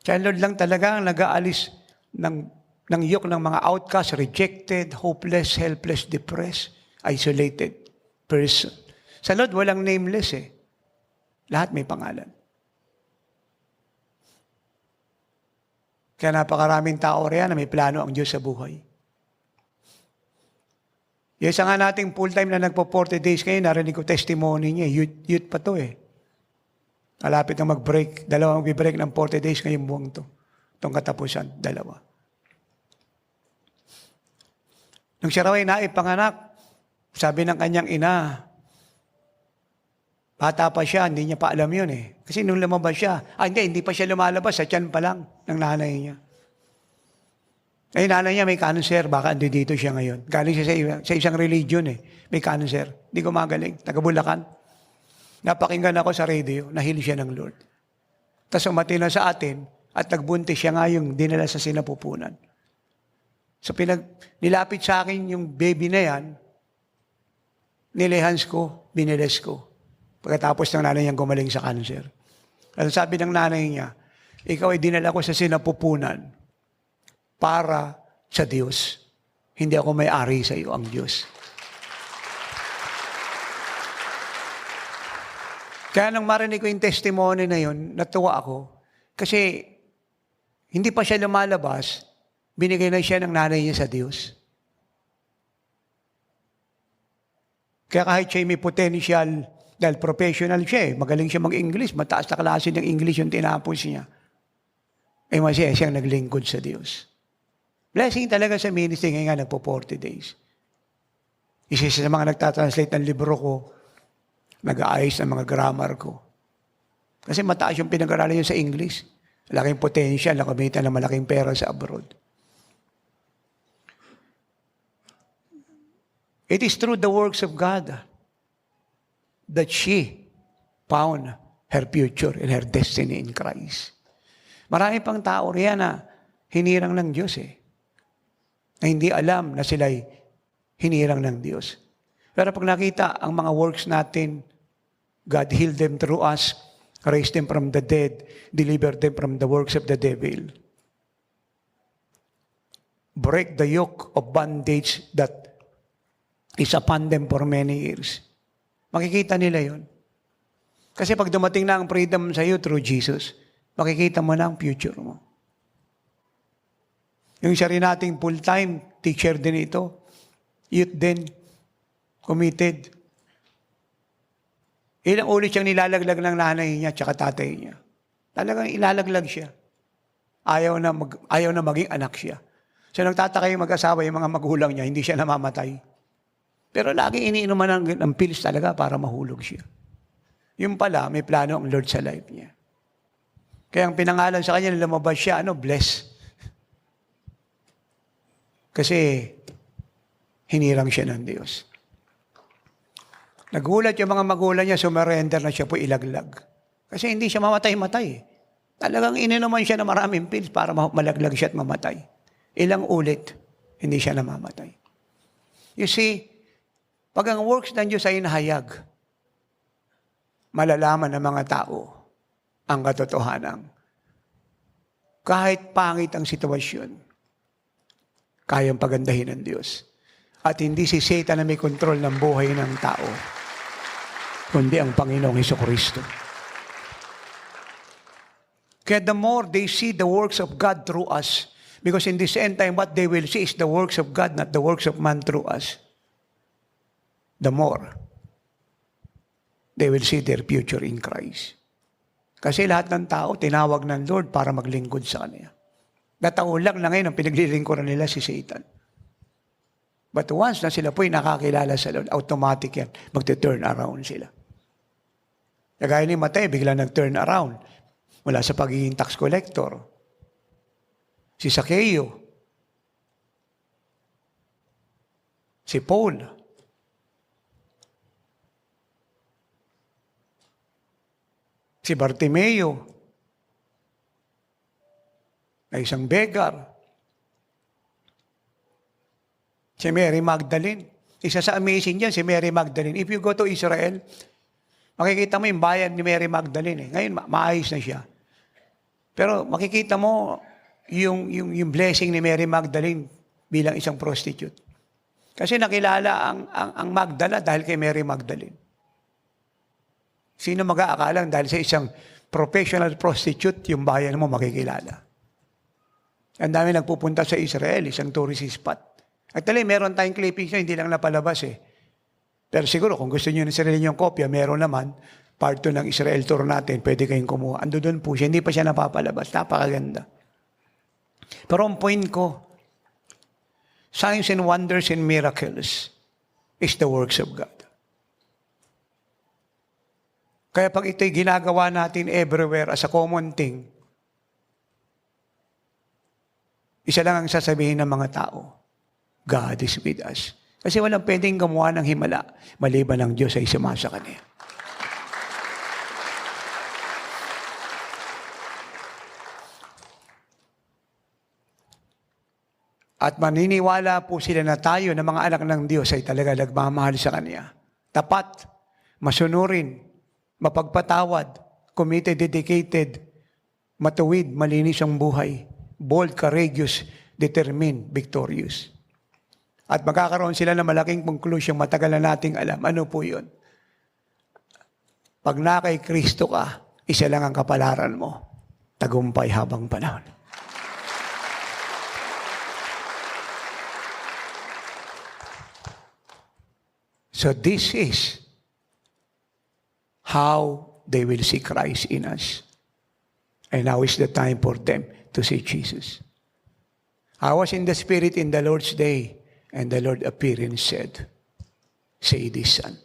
Kaya Lord lang talaga ang nag-aalis ng yoke ng mga outcast, rejected, hopeless, helpless, depressed, isolated person. Sa Lord, walang nameless eh. Lahat may pangalan. Kaya napakaraming tao riyan na may plano ang Diyos sa buhay. Yung isa nga nating full-time na nagpo-40 days ngayon, narinig ko testimony niya, youth pa to eh. Malapit na mag-break. Dalawa mag-break ng 40 days ngayong buwang to. Itong katapusan, dalawa. Nung siya raw ay naipanganak, sabi ng kanyang ina, bata pa siya, hindi niya pa alam yun eh. Kasi nung lumabas siya, hindi pa siya lumalabas, sa tiyan pa lang ng nanay niya. Ay, nanay niya may cancer, baka dito siya ngayon. Galing siya sa isang religion eh. May cancer. Hindi ko magaling. Taga-Bulacan. Napakinggan ako sa radio, nahili siya ng Lord. Tapos umatin na sa atin, at nagbuntis siya nga yung dinala sa sinapupunan. So nilapit sa akin yung baby na yan, nilehans ko, biniles ko. Pagkatapos ng nanay niyang gumaling sa cancer. At sabi ng nanay niya, ikaw ay dinala ko sa sinapupunan para sa Diyos. Hindi ako may-ari sa iyo, ang Diyos. Kaya nang marinig ko yung testimony na yun, natuwa ako. Kasi hindi pa siya lumalabas, binigay na siya ng nanay niya sa Diyos. Kaya kahit siya may potential, dahil professional siya magaling siya mag-English, mataas na klase ng English yung tinapos niya. Masaya siyang naglingkod sa Diyos. Blessing talaga sa ministry, ngayon nga nagpo-40 days. Isa sa mga nagtatranslate ng libro ko, nag-aayos ng mga grammar ko. Kasi mataas yung pinag-aralan yun sa English. Malaking potential na kumita ng malaking pera sa abroad. It is through the works of God that she found her future and her destiny in Christ. Marami pang tao riyan na hinirang ng Diyos eh. Na hindi alam na sila'y hinirang ng Diyos. Pero pag nakita ang mga works natin, God healed them through us, raised them from the dead, delivered them from the works of the devil. Break the yoke of bondage that is upon them for many years. Makikita nila yon. Kasi pag dumating na ang freedom sa iyo through Jesus, makikita mo na ang future mo. Yung isa rin nating full-time teacher din ito, youth din, committed. Ilang ulit siyang nilalaglag ng nanay niya at tatay niya. Talagang ilalaglag siya. Ayaw na maging anak siya. So nagtataka yung mag-asawa, yung mga magulang niya, hindi siya namamatay. Pero lagi iniinuman ng pills talaga para mahulog siya. Yung pala, may plano ang Lord sa life niya. Kaya ang pinangalan sa kanya, lumabas siya, bless. Kasi hinirang siya ng Diyos. Nagulat yung mga magulang niya, sumerender na siya po ilaglag. Kasi hindi siya mamatay-matay. Talagang ininuman siya ng maraming pills para malaglag siya at mamatay. Ilang ulit, hindi siya namamatay. You see, pag ang works ng Diyos ay nahayag, malalaman ng mga tao ang katotohanan. Kahit pangit ang sitwasyon, kayang pagandahin ng Diyos. At hindi si Satan na may kontrol ng buhay ng tao, kundi ang Panginoong Hesukristo. Kaya the more they see the works of God through us, because in this end time, what they will see is the works of God, not the works of man through us. The more they will see their future in Christ. Kasi lahat ng tao, tinawag ng Lord para maglingkod sa Kanya. Nataon lang na ngayon ang pinaglilingkuran nila si Satan. But once na sila po'y nakakilala sa Lord, automatic yan, magte-turn around sila. Kagaya ni Mateo, bigla nag-turn around. Mula sa pagiging tax collector. Si Zaccheo. Si Paul. Si Bartimeo. Na isang beggar. Si Mary Magdalene. Isa sa amazing dyan, si Mary Magdalene. If you go to Israel, makikita mo yung bayan ni Mary Magdalene. Ngayon, maayos na siya. Pero makikita mo yung blessing ni Mary Magdalene bilang isang prostitute. Kasi nakilala ang Magdala dahil kay Mary Magdalene. Sino mag-aakalang dahil sa isang professional prostitute, yung bayan mo makikilala. Ang dami nagpupunta sa Israel, isang tourist spot. Actually, meron tayong clippings na hindi lang napalabas eh. Pero siguro, kung gusto niyo ng sarili niyong kopya, meron naman, part 2 ng Israel tour natin, pwede kayong kumuha. Ando doon po siya, hindi pa siya napapalabas. Napakaganda. Pero ang point ko, signs and wonders and miracles is the works of God. Kaya pag ito'y ginagawa natin everywhere as a common thing, isa lang ang sasabihin ng mga tao, God is with us. Kasi walang pwedeng gumawa ng himala, maliban ang Diyos ay sumasa Kanya. At maniniwala po sila na tayo na mga anak ng Diyos ay talaga nagmamahal sa Kanya. Tapat, masunurin, mapagpatawad, committed, dedicated, matuwid, malinis ang buhay, bold, courageous, determined, victorious. At magkakaroon sila ng malaking conclusion, matagal na nating alam. Ano po yun? Pag na kay Kristo ka, isa lang ang kapalaran mo, tagumpay habang panahon. So this is how they will see Christ in us. And now is the time for them to see Jesus. I was in the Spirit in the Lord's day, and the Lord appeared and said, say this, son.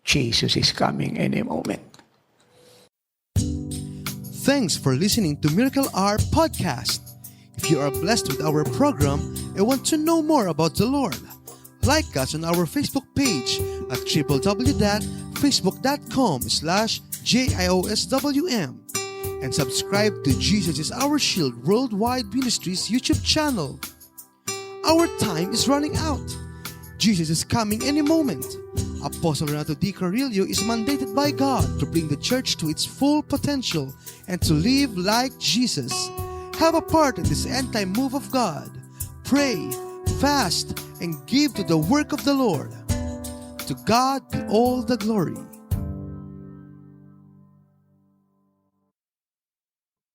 Jesus is coming any moment. Thanks for listening to Miracle Hour Podcast. If you are blessed with our program and want to know more about the Lord, like us on our Facebook page at www.facebook.com/JIOSWM. and subscribe to Jesus is Our Shield Worldwide Ministries YouTube channel. Our time is running out. Jesus is coming any moment. Apostle Renato D. Carrillo is mandated by God to bring the church to its full potential and to live like Jesus. Have a part in this end-time move of God. Pray, fast, and give to the work of the Lord. To God be all the glory.